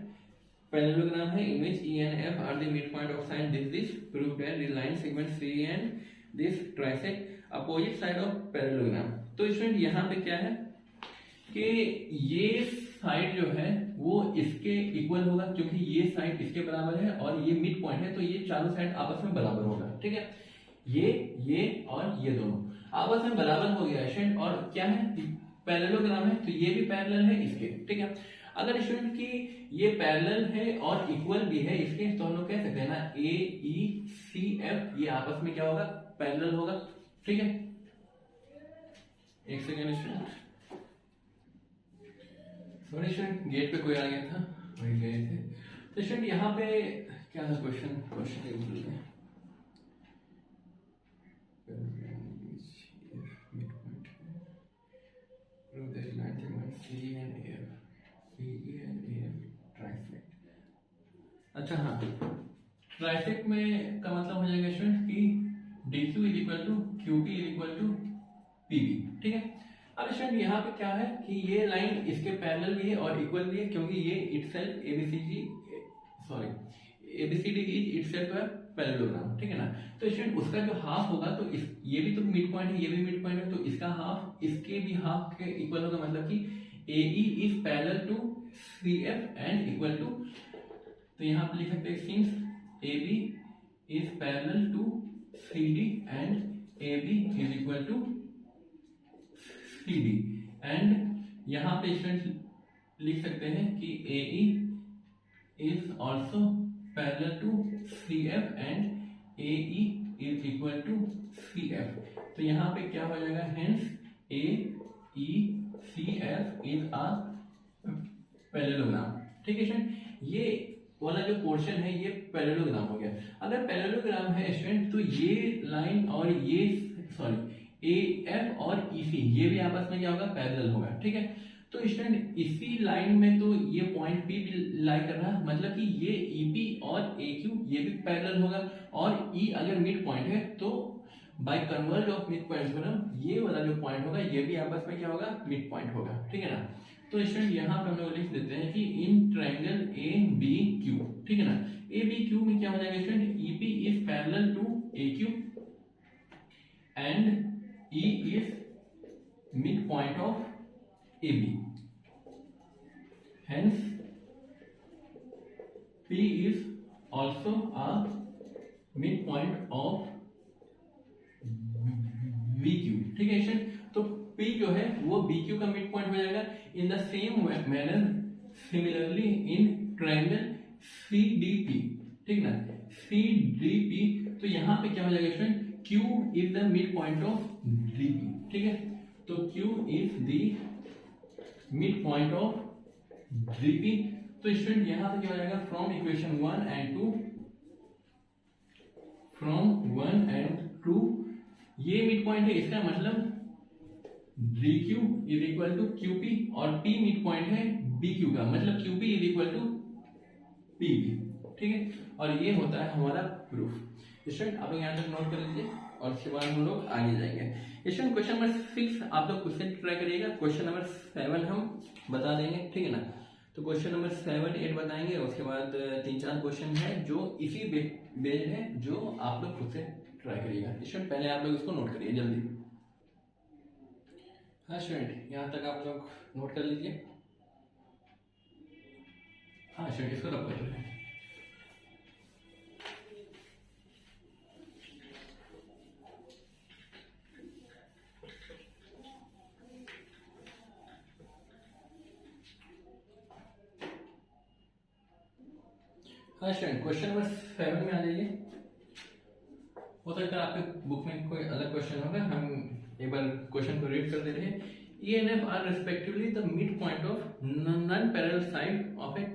पैरेललोग्राम है in which E and F are the midpoint of side this prove that the line segment C and this trisect opposite side of parallelogram। तो स्टूडेंट यहाँ पे क्या है कि ये साइड जो है वो इसके इक्वल होगा, क्योंकि ये साइड इसके बराबर है और ये मिड पॉइंट है, तो ये चारों साइड आपस में बराबर होगा, ठीक है। ये और ये दोनों आपस में बराबर हो गया स्टूडेंट। और क्या है, पैरेललोग्राम है तो ये भी पैरेलल है इसके, ठीक है। अगर स्टूडेंट की ये पैरेलल है और इक्वल भी है इसके, तो हम लोग कह सकते हैं ना AECF, ये आपस में क्या होगा, पैरेलल होगा, ठीक है। एक second student, sorry student, gate पे कोई आ गया था, वही गए थे। तो स्टूडेंट यहाँ पे क्या था क्वेश्चन अच्छा हाँ, ट्राइसेक्ट में का मतलब हो जाएगा स्टूडेंट कि DQ is equal to QP is equal to PB, ठीक है। अब स्टूडेंट यहाँ पे क्या है कि ये लाइन इसके पैरेलल भी है और इक्वल भी है, क्योंकि ये itself ABCD is itself parallelogram, ठीक है ना। तो स्टूडेंट उसका जो हाफ होगा, तो ये भी तो मिड पॉइंट है, ये भी मिड पॉइंट है, तो इसका हाफ इसके भी हाफ के इक्वल होगा, मतलब कि AE is parallel to CF and equal to, तो यहाँ पे लिख सकते हैं since AB is parallel to CD and AB is equal to CD, and यहाँ पे स्टूडेंट लिख सकते हैं कि AE is also parallel to CF and AE is equal to CF। तो यहाँ पे क्या हो जाएगा, hence AECF is a parallelogram, ठीक है स्टूडेंट। ये वाला जो पोर्शन है ये पैरेललोग्राम हो गया। अगर पैरेललोग्राम है स्टूडेंट, तो ये लाइन और ये AF और EC ये भी आपस में क्या होगा, पैरेलल होगा, ठीक है। तो स्टूडेंट इसी लाइन में तो ये पॉइंट P भी लाई कर रहा है, मतलब कि ये EP और AQ ये भी पैरेलल होगा, और E अगर मिड पॉइंट है तो by converse of mid point theorem ये वाला जो पॉइंट होगा ये भी आपस में क्या होगा, मिड पॉइंट होगा, ठीक है ना। तो स्टूडेंट यहाँ पे हम लोग लिख देते हैं कि इन ट्रायंगल ABQ, ठीक है ना, ABQ में क्या हो जाएगा student, EP is parallel to AQ and E is mid point of AB, hence P is also a midpoint of BQ, ठीक है स्टूडेंट। तो P जो है वो BQ का मिड पॉइंट हो जाएगा। In the same manner similarly in triangle CDP, ठीक ना, CDP, तो यहाँ पे क्या हो जाएगा student, Q is the mid point of DP, ठीक है। तो Q is the mid point of DP। तो स्टूडेंट यहाँ से क्या हो जाएगा, from equation 1 and 2, from 1 and 2 ये मिड पॉइंट है, इसका मतलब DQ is equal to QP और P मिड पॉइंट है BQ का, मतलब QP is equal to PB, ठीक है। और ये होता है हमारा प्रूफ। स्टूडेंट आप लोग यहाँ तक नोट कर लीजिए और उसके बाद हम लोग आगे जाएंगे। स्टूडेंट क्वेश्चन नंबर 6 आप लोग खुद से ट्राई करिएगा। क्वेश्चन नंबर 7 हम बता देंगे, ठीक है ना। तो क्वेश्चन नंबर 7, 8 बताएंगे, उसके बाद 3-4 क्वेश्चन है जो इसी बेस्ड है, जो आप लोग खुद से ट्राई करिएगा। स्टूडेंट पहले आप लोग इसको नोट करिए जल्दी। हाँ स्टूडेंट यहाँ तक आप लोग नोट कर लीजिए। हाँ स्टूडेंट इसको रब कर रहे हैं। हाँ स्टूडेंट क्वेश्चन नंबर 7 में आ जाइए। हो सकता है आपके बुक में कोई अलग क्वेश्चन होगा, हम एक बार क्वेश्चन को रीड कर दे रहे हैं। E and F are respectively the midpoint of non-parallel side of a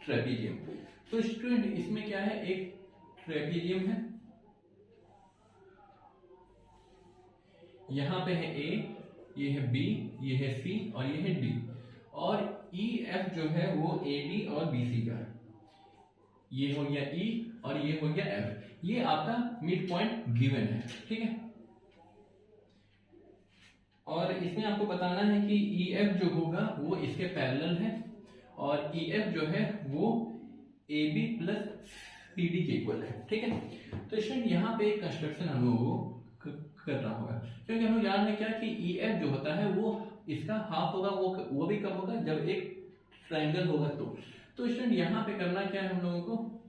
trapezium। तो स्टूडेंट इसमें क्या है, एक ट्रेपीजियम है, यहाँ पे है A, ये है B, ये है C और ये है D। और EF जो है वो AB और BC का, ये हो गया E और ये हो गया F। ये आपका मिड पॉइंट गिवन है, ठीक है। और इसमें आपको बताना है कि EF जो होगा वो इसके पैरेलल है और EF जो है वो AB प्लस CD के इक्वल है, ठीक है। तो स्टूडेंट यहाँ पे एक कंस्ट्रक्शन हम लोगों को करना होगा, क्योंकि हम लोग जान रहे हैं क्या कि EF जो होता है वो इसका हाफ होगा, वो भी कब होगा जब एक ट्रायंगल होगा। तो स्टूडेंट यहाँ पे करना क्या है, हम लोगों को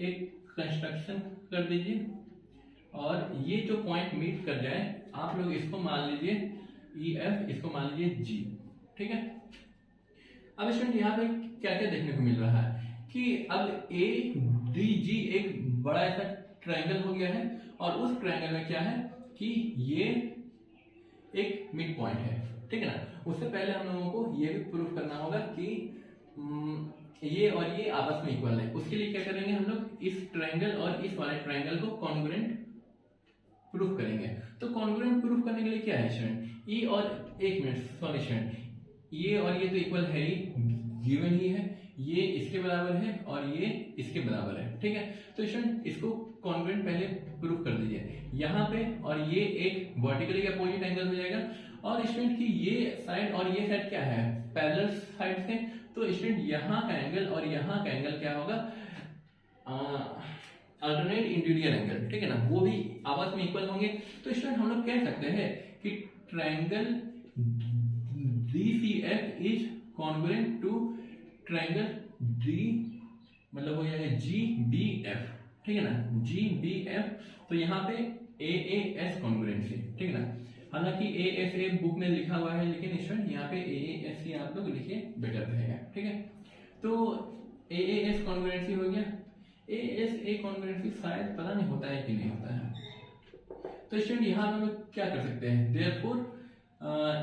एक कंस्ट्रक्शन कर दीजिए और ये जो पॉइंट मीट कर जाए आप लोग इसको मान लीजिए EF, इसको मान लीजिए G, ठीक है। अब स्टूडेंट यहाँ पे क्या क्या देखने को मिल रहा है कि अब ADG एक बड़ा ऐसा ट्रायंगल हो गया है और उस ट्रायंगल में क्या है कि ये एक मिड पॉइंट है, ठीक है ना। उससे पहले हम लोगों को ये भी प्रूफ करना होगा कि ये और ये आपस में इक्वल है। उसके लिए क्या करेंगे, हम लोग इस ट्रायंगल और इस वाले ट्रायंगल को कॉन्ग्रुएंट प्रूफ करेंगे। तो कॉन्ग्रुएंट प्रूफ करने के लिए क्या है स्टूडेंट, ई और एक मिनट सॉरी स्टूडेंट, ये और ये तो इक्वल है ही, गिवन ही है, ये इसके बराबर है और ये इसके बराबर है, ठीक है। तो स्टूडेंट इसको कॉन्ग्रुएंट पहले प्रूफ कर दीजिए यहाँ पे, और ये एक वर्टिकली अपोजिट एंगल हो जाएगा। और स्टूडेंट की ये साइड और ये साइड क्या है, पैरेलल साइड से। तो स्टूडेंट यहाँ का एंगल और यहाँ का एंगल क्या होगा, अल्टरनेट इंटीरियर एंगल, ठीक है ना, वो भी आपस में इक्वल होंगे। तो स्टूडेंट हम लोग कह सकते हैं कि triangle DCF is congruent to triangle D, मतलब हो जाएगा GBF, ठीक है ना, GBF। तो यहाँ पे AAS कॉन्ग्रुएंसी, ठीक है ना। हालांकि ASA बुक में लिखा हुआ है, लेकिन स्टूडेंट यहाँ पे AAS ही आप लोग लिखिए, बेटर रहेगा, ठीक है। तो AAS कॉन्ग्रुएंसी हो गया। ASA कॉन्ग्रुएंसी शायद पता नहीं होता है कि नहीं होता है। तो स्टूडेंट यहाँ हम लोग क्या कर सकते हैं, देयरफॉर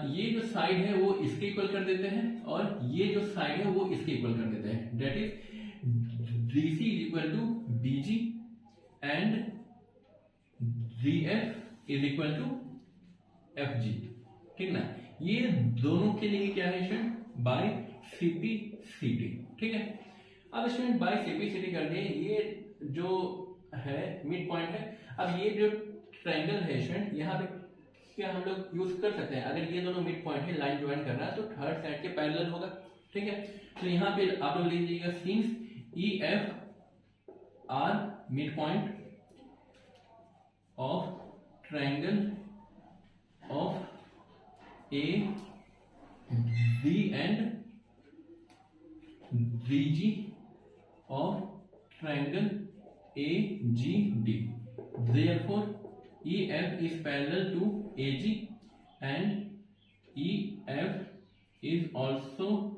ये जो साइड है वो इसके इक्वल कर देते हैं और ये जो साइड है वो इसके इक्वल कर देते हैं। That is DC is equal to BG and GF is equal to FG, ठीक ना। ये दोनों के लिए क्या है स्टूडेंट, बाय CPCD, ठीक है। अब स्टूडेंट बाय CPCD कर दिए, ये जो है मिड पॉइंट है। अब ये जो ट्रायंगल है स्टूडेंट, यहाँ पे क्या हम लोग यूज कर सकते हैं, अगर ये दोनों मिड पॉइंट है, लाइन ज्वाइन कर रहा है, तो थर्ड साइड के पैरेलल होगा, ठीक है। तो यहाँ पे आप लोग लीजिएगा since EF are mid point of triangle of AB and BG of triangle AGD. Therefore, EF is parallel to AG and EF is also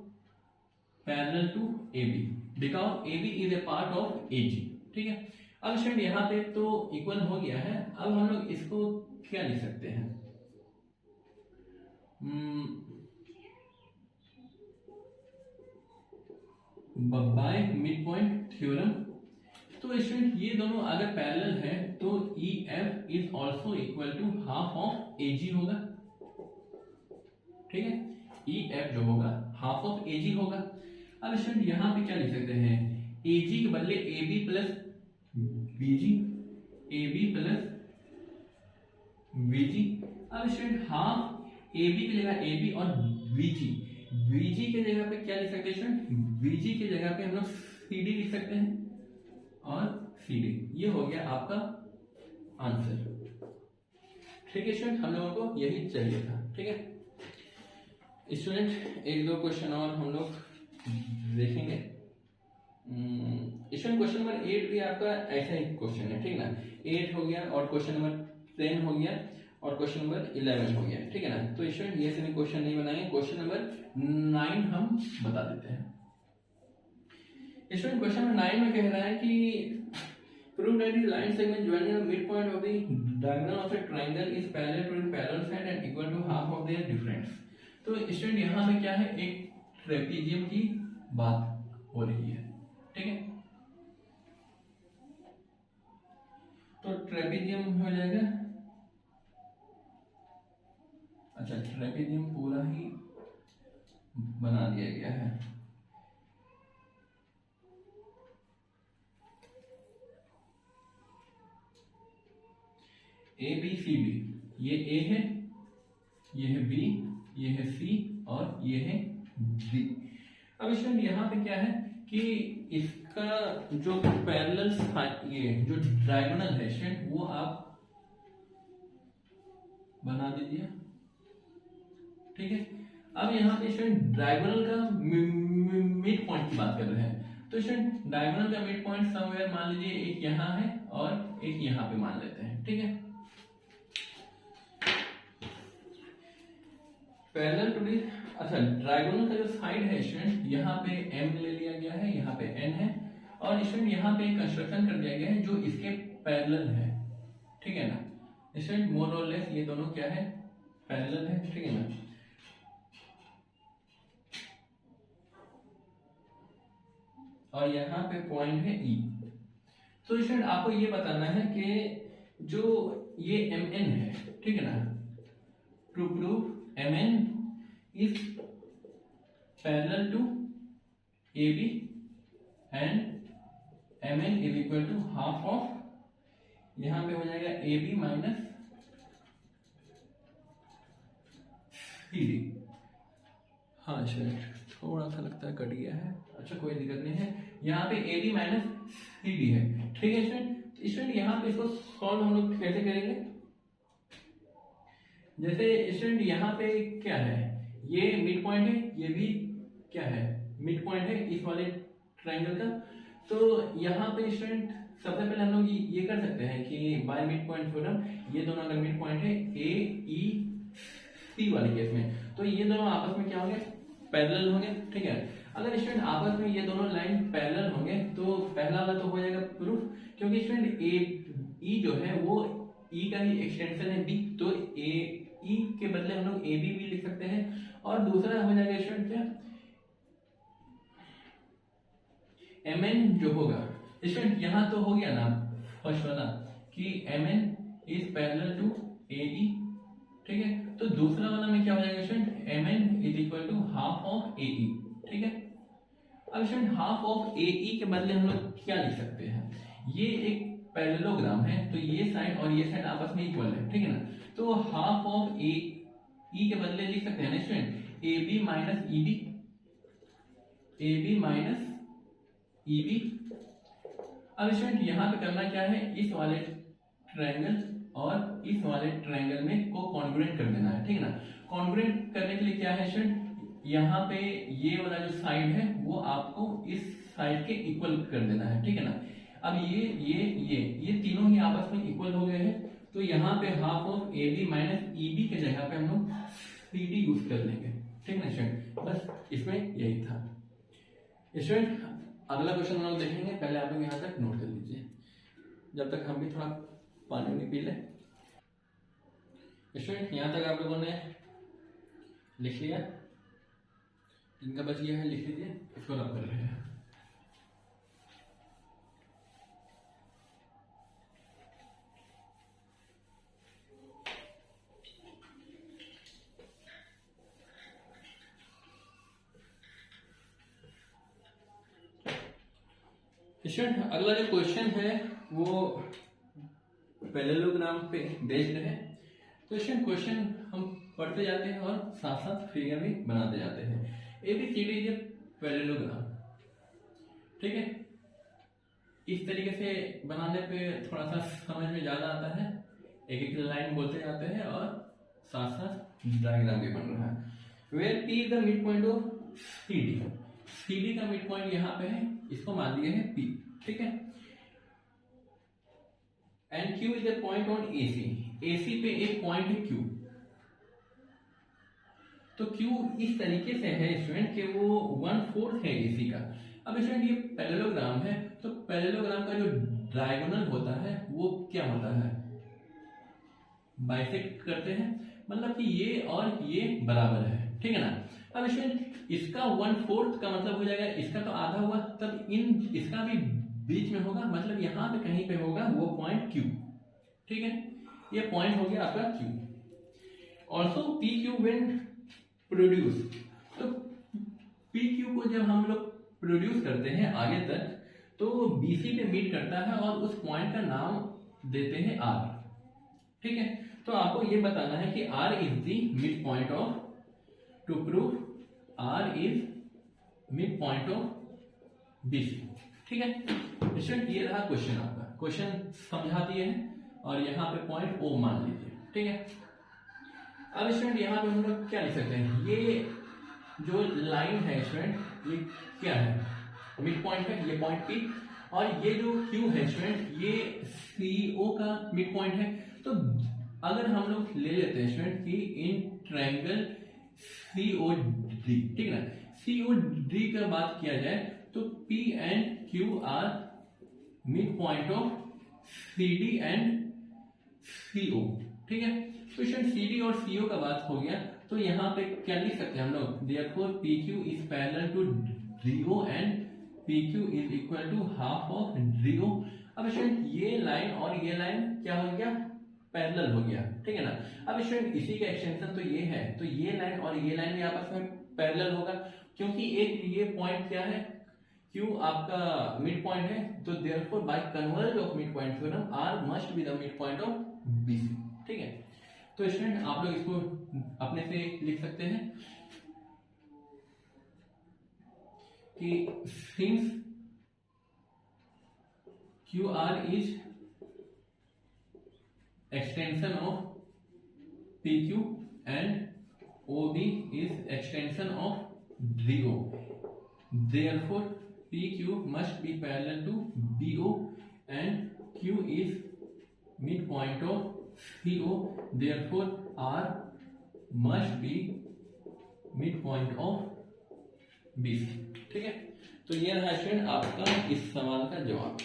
parallel to AB because AB is a part of AG, ठीक है। अब student यहाँ पे तो equal हो गया है। अब हम लोग इसको क्या लिख सकते हैं, बाय मिड पॉइंट थ्योरम। तो स्टूडेंट ये दोनों अगर पैरेलल है तो EF is also equal to half of AG होगा, ठीक है। EF जो होगा हाफ ऑफ AG होगा। अब स्टूडेंट यहाँ पे क्या लिख सकते हैं, ए जी के बदले A B plus B G, A B plus B G. अब स्टूडेंट हाफ ए बी की जगह ए बी और बी जी के जगह पे क्या लिख सकते हैं स्टूडेंट, बी जी की जगह पे हम लोग सी डी लिख सकते हैं और सी डी। ये हो गया आपका आंसर। ठीक है स्टूडेंट, हम लोगों को यही चाहिए था। ठीक है स्टूडेंट, एक दो क्वेश्चन और हम लोग देखेंगे। स्टूडेंट क्वेश्चन नंबर 8 भी आपका ऐसा ही क्वेश्चन है, ठीक है ना। 8 हो गया और क्वेश्चन नंबर 10 हो गया और क्वेश्चन नंबर 11 हो गया, ठीक है ना। तो स्टूडेंट ये सभी क्वेश्चन नहीं बनाएंगे, क्वेश्चन नंबर 9 हम बता देते हैं। स्टूडेंट क्वेश्चन नंबर 9 में कह रहा है कि prove that the line segment joining the midpoint of the diagonal of a triangle is parallel to the parallel side and equal to half of their difference। तो स्टूडेंट यहाँ पे क्या है, एक ट्रेपेजियम की बात हो रही है, ठीक है। तो ट्रेपेजियम हो जाएगा, अच्छा ट्रेपेजियम पूरा ही बना दिया गया है। ए बी सी डी, ये ए है, ये है बी, ये है सी और ये है डी। अब स्टूडेंट यहाँ पे क्या है कि इसका जो पैरेलल, ये जो डायगोनल है स्टूडेंट वो आप बना दीजिए, ठीक है। अब यहाँ पे स्टूडेंट डायगोनल का मिड पॉइंट की बात कर रहे हैं, तो स्टूडेंट डायगोनल का मिड पॉइंट समवेयर मान लीजिए एक यहाँ है और एक यहाँ पे मान लेते हैं, ठीक है। पैरेलल टू दी, अच्छा डायगोनल का जो साइड है स्टूडेंट यहाँ पे m ले लिया गया है, यहाँ पे n है और स्टूडेंट यहाँ पे कंस्ट्रक्शन कर दिया गया है जो इसके पैरेलल है, ठीक है ना। स्टूडेंट मोर और लेस ये दोनों क्या है, पैरेलल है, ठीक है ना। और यहाँ पे पॉइंट है E। तो स्टूडेंट आपको ये बताना है कि जो ये MN है, ठीक है ना, to prove MN is parallel to AB and MN is equal to half of, यहाँ पे हो जाएगा AB माइनस CD। हाँ शायद थोड़ा सा लगता है कट गया है, अच्छा कोई दिक्कत नहीं है। यहाँ पे AB माइनस CD है, ठीक है स्टूडेंट। स्टूडेंट यहाँ पे इसको सॉल्व हम लोग कैसे करेंगे, जैसे स्टूडेंट यहाँ पे क्या है, ये मिड पॉइंट है, ये भी क्या है मिड पॉइंट है इस वाले ट्रायंगल का। तो यहाँ पे स्टूडेंट सबसे पहले हम लोग ये कर सकते हैं कि बाय मिड पॉइंट थ्योरम, ये दोनों अगर मिड पॉइंट है ए ई सी वाले केस में, तो ये दोनों आपस में क्या होंगे, पैरेलल होंगे, ठीक है। अगर स्टूडेंट आपस में ये दोनों लाइन पैरेलल होंगे तो पहला वाला तो हो जाएगा प्रूफ, क्योंकि स्टूडेंट ए ई जो है वो ई का ही एक्सटेंशन है बी, तो ए ई के बदले हम लोग ए बी भी लिख सकते हैं। और दूसरा हो जाएगा स्टूडेंट क्या, एम एन जो होगा स्टूडेंट यहाँ तो हो गया ना फर्स्ट वाला कि M N is parallel to A E, ठीक है। तो दूसरा वाला में क्या हो जाएगा student, M N is equal to half of A E, ठीक है। अब student half of A E के बदले हम लोग क्या लिख सकते हैं, ये एक पैरेललोग्राम है तो ये साइड और ये साइड आपस में इक्वल है, ठीक है ना। तो हाफ ऑफ ए ई के बदले लिख सकते हैं ना student A B minus E B, A B minus E B. अब स्टूडेंट यहाँ पे करना क्या है, इस वाले ट्रायंगल और इस वाले ट्रायंगल में को कॉन्ग्रुएंट कर देना है, ठीक है ना। कॉन्ग्रुएंट करने के लिए क्या है स्टूडेंट, यहाँ पे ये वाला जो साइड है वो आपको इस साइड के इक्वल कर देना है, ठीक है ना। अब ये तीनों ही आपस में इक्वल हो गए हैं, तो यहाँ पे half of A B minus E B के जगह पे हम लोग सी डी यूज कर लेंगे, ठीक है ना स्टूडेंट। बस इसमें यही था स्टूडेंट। अगला क्वेश्चन हम लोग देखेंगे, पहले आप लोग यहाँ तक नोट कर लीजिए जब तक हम भी थोड़ा पानी भी पी ले। स्टूडेंट यहाँ तक आप लोगों ने लिख लिया, जिनका बच गया है लिख लीजिए, इसको रब कर रहे हैं। स्टूडेंट अगला जो क्वेश्चन है वो पैरेललोग्राम पे बेस्ड है। तो स्टूडेंट क्वेश्चन हम पढ़ते जाते हैं और साथ साथ फिगर भी बनाते जाते हैं। ABCD इज ए पैरेललोग्राम, ठीक है। इस तरीके से बनाने पे थोड़ा सा समझ में ज्यादा आता है, एक एक लाइन बोलते जाते हैं और साथ साथ डायग्राम भी बन रहा है। Where P is the mid point of CD, CD का मिड पॉइंट यहाँ पे है, इसको मान लिया है P, ठीक है। And Q is the point on AC, AC पे एक पॉइंट है Q। तो Q इस तरीके से है स्टूडेंट कि वो 1/4 है AC का। अब स्टूडेंट ये पैरेललोग्राम है, तो पैरेललोग्राम का जो डायगोनल होता है वो क्या होता है, बाइसेक्ट करते हैं, मतलब कि ये और ये बराबर है, ठीक है ना। अब स्टूडेंट इसका 1/4 का मतलब हो जाएगा, इसका तो आधा हुआ, तब इन इसका भी बीच में होगा, मतलब यहाँ पे कहीं पे होगा वो पॉइंट Q, ठीक है। ये पॉइंट हो गया आपका Q। Also PQ when produce, तो PQ को जब हम लोग प्रोड्यूस करते हैं आगे तक, तो BC पे मीट करता है और उस पॉइंट का नाम देते हैं R, ठीक है। तो आपको ये बताना है कि R is the mid point of, to prove R is mid point of BC, ठीक है। स्टूडेंट ये रहा क्वेश्चन आपका, क्वेश्चन समझा दिए हैं और यहाँ पे पॉइंट O मान लीजिए, ठीक है। अब स्टूडेंट यहाँ पे हम लोग क्या लिख सकते हैं, ये जो लाइन है स्टूडेंट ये क्या है, मिड पॉइंट है, ये पॉइंट P, और ये जो Q है स्टूडेंट ये CO का मिड पॉइंट है। तो अगर हम लोग ले लेते हैं स्टूडेंट कि इन ट्रायंगल COD, ठीक है ना, COD का बात किया जाए तो P and Q are mid point of CD and CO, ठीक है। तो स्टूडेंट CD और CO का बात हो गया, तो यहाँ पे क्या लिख सकते हैं हम लोग, therefore PQ is parallel to DO and PQ is equal to half of DO। अब स्टूडेंट ये लाइन और ये लाइन क्या हो गया, पैरेलल हो गया, ठीक है ना। अब स्टूडेंट इसी का एक्सटेंशन तो ये है, तो ये लाइन और ये लाइन भी आपस में पैरेलल होगा, क्योंकि एक ये पॉइंट क्या है, Q आपका मिड पॉइंट है, तो therefore by converse of mid point theorem R must be the mid point of BC, ठीक है। तो स्टूडेंट आप लोग इसको अपने से लिख सकते हैं कि since QR is extension of PQ and OB is extension of DO, therefore PQ must be parallel to BO and Q is midpoint of CO, therefore R must be midpoint of BC, ठीक है। तो ये रहा student आपका इस सवाल का जवाब।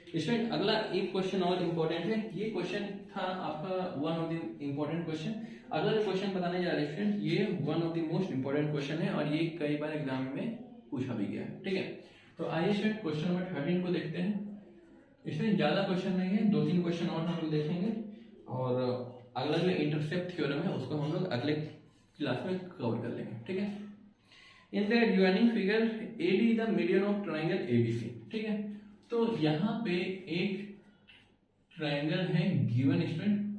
स्टूडेंट अगला एक क्वेश्चन और इम्पोर्टेंट है, ये क्वेश्चन था आपका one of the important question. अगला जो क्वेश्चन बताने जा रहे हैं स्टूडेंट ये one of the most important question है और ये कई बार एग्जाम में पूछा भी गया है, ठीक है। तो आइए स्टूडेंट क्वेश्चन नंबर 13 को देखते हैं। इसमें ज्यादा क्वेश्चन नहीं है, 2-3 क्वेश्चन और हम लोग देखेंगे और अगला जो इंटरसेप्ट थ्योरम है उसको हम लोग अगले क्लास में कवर कर लेंगे, ठीक है। In the joining figure AD is the median of triangle ABC, ठीक है। तो यहाँ पे एक ट्रायंगल है गिवन स्टूडेंट,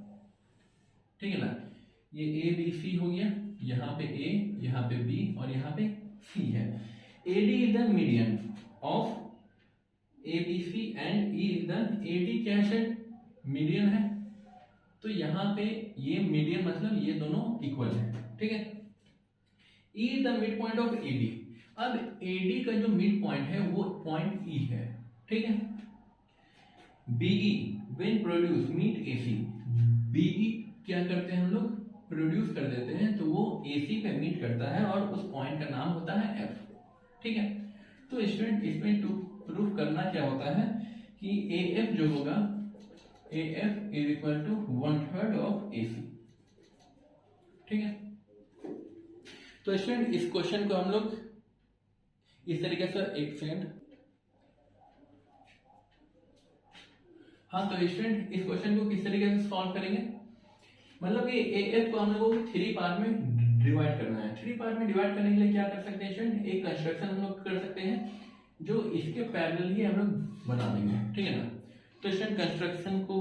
ठीक है ना, ये ABC हो गया, यहाँ पे A, यहाँ पे B और यहाँ पे C है। AD is the median of ABC and E is the, AD क्या है, मीडियन है, तो यहाँ पे ये मीडियन मतलब ये दोनों इक्वल है, ठीक है। E is the mid point of AD, अब AD का जो मिड पॉइंट है वो पॉइंट E है, ठीक है। BE when produce meet AC, BE क्या करते हैं हम लोग, प्रोड्यूस कर देते हैं, तो वो AC पे मीट करता है और उस पॉइंट का नाम होता है F, ठीक है। तो स्टूडेंट इसमें टू प्रूफ करना क्या होता है कि AF जो होगा, AF is equal to 1/3 of AC, ठीक है। तो स्टूडेंट इस क्वेश्चन को हम लोग इस तरीके से, एक सेकंड, हाँ, तो स्टूडेंट इस क्वेश्चन को किस तरीके से सॉल्व करेंगे, मतलब कि AF को हम लोग 3 पार्ट में डिवाइड करना है। 3 पार्ट में डिवाइड करने के लिए क्या कर सकते हैं स्टूडेंट, एक कंस्ट्रक्शन हम लोग कर सकते हैं, जो इसके पैरेलल ही हम लोग बना देंगे, ठीक है ना। तो स्टूडेंट कंस्ट्रक्शन को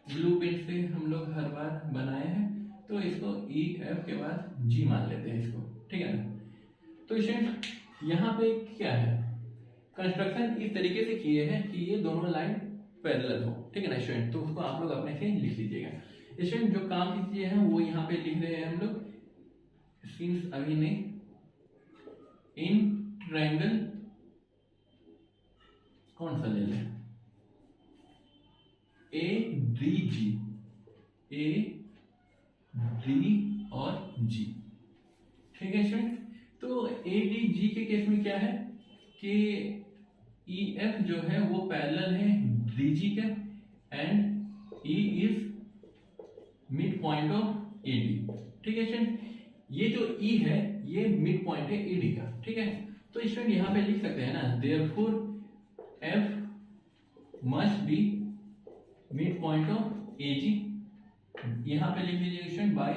ब्लूप्रिंट से हम लोग हर बार बनाए हैं, तो इसको ई एफ के बाद जी मान लेते हैं इसको, ठीक है ना। तो स्टूडेंट यहाँ पे क्या है, कंस्ट्रक्शन इस तरीके से किए हैं कि ये दोनों लाइन पैरेलल हो, ठीक है ना स्टूडेंट। तो उसको आप लोग अपने से लिख लीजिएगा। स्टूडेंट जो काम कीजिए हैं वो यहाँ पे लिख रहे हैं हम लोग, सिंस अभी नहीं, इन ट्रायंगल कौन सा ले लें, A D G, A D और जी, ठीक है स्टूडेंट। तो ए डी जी के केस में क्या है कि ई एफ जो है वो पैरेलल है डी जी के, and E is mid point of A D, ठीक है स्टूडेंट। ये जो ई है ये मिड पॉइंट है ए डी का, ठीक है। तो स्टूडेंट यहाँ पे लिख सकते हैं ना, therefore F must be mid point of A G. यहाँ पे लिख लीजिए student by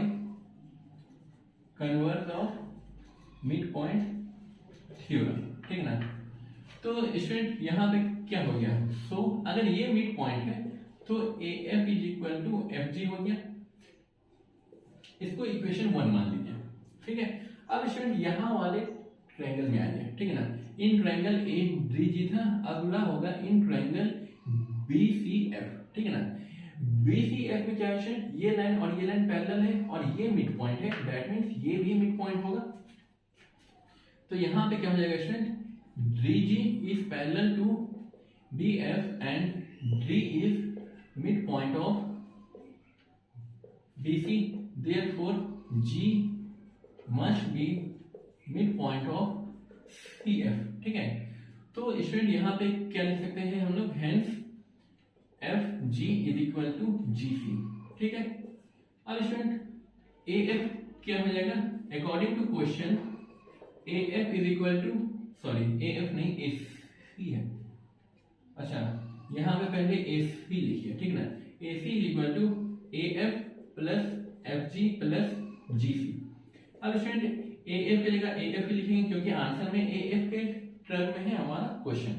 converse of mid point theorem, ठीक है ना। तो स्टूडेंट यहाँ पे क्या हो गया, सो अगर ये मिड पॉइंट है तो A F is equal to F G हो गया, इसको इक्वेशन 1 मान लीजिए, ठीक है। अब स्टूडेंट यहाँ वाले ट्रायंगल में आइए, ठीक है ना। In triangle A D G था, अगला होगा in triangle B C F, ठीक है ना। बी सी एफ में क्या है, ये लाइन और ये लाइन पैरेलल है और ये मिड पॉइंट है, दैट मींस ये भी मिड पॉइंट होगा। तो यहाँ पे क्या हो जाएगा student, D G is parallel to B F and D is mid point of B C, therefore G must be mid point of C F, ठीक है। तो स्टूडेंट यहाँ पे क्या लिख सकते हैं हम लोग, hence F G is equal to G C, ठीक है। अब स्टूडेंट ए एफ क्या हो जाएगा, according to question A F is equal to, sorry A F नहीं ए सी है, अच्छा यहाँ पे पहले ए सी लिखिए, ठीक है ना। A C is equal to A F plus F G plus G C. अब स्टूडेंट ए एफ की जगह ए एफ लिखेंगे क्योंकि आंसर में ए एफ के टर्म में है हमारा question,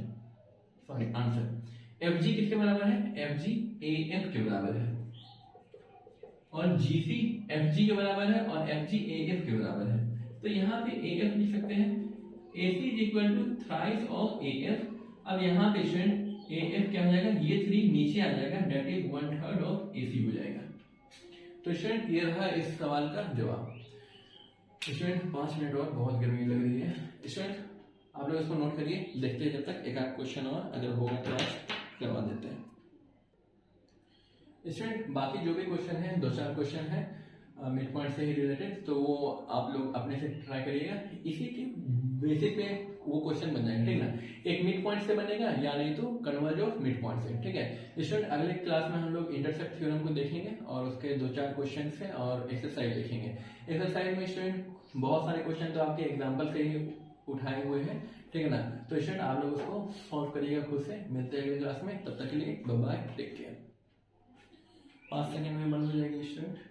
sorry answer. F G किसके बराबर है, एफ जी ए एफ के बराबर है, और जी सी एफ जी के बराबर है और एफ जी ए एफ के बराबर है। तो यहाँ पे ए एफ लिख सकते हैं, A C is equal to thrice of A F. अब यहाँ पे स्टूडेंट ए एफ क्या हो जाएगा, ये 3 नीचे आ जाएगा, दैट इज 1/3 ऑफ ए सी हो जाएगा। तो स्टूडेंट ये रहा इस सवाल का जवाब। स्टूडेंट 5 मिनट और, बहुत गर्मी लग रही है। स्टूडेंट आप लोग इसको नोट करिए, देखते हैं जब तक एक आध क्वेश्चन और अगर होगा तो आज करवा देते हैं। स्टूडेंट बाकी जो भी क्वेश्चन है, 2-4 क्वेश्चन है मिड पॉइंट से ही रिलेटेड, तो वो आप लोग अपने से ट्राई करिएगा, इसी के बेसिस पे वो क्वेश्चन बन जाएगा, ठीक है ना। एक मिड पॉइंट से बनेगा या नहीं तो कन्वर्ज ऑफ मिड पॉइंट से, ठीक है। स्टूडेंट अगले क्लास में हम लोग इंटरसेप्ट थ्योरम को देखेंगे और उसके 2-4 क्वेश्चन से और एक्सरसाइज देखेंगे। एक्सरसाइज में स्टूडेंट बहुत सारे क्वेश्चन तो आपके एग्जाम्पल से ही उठाए हुए हैं, ठीक है ना। तो स्टूडेंट आप लोग उसको सॉल्व करिएगा खुद से। मिलते हैं अगले क्लास में, तब तक के लिए bye bye, take care. 5 second में बंद हो जाएगी स्टूडेंट।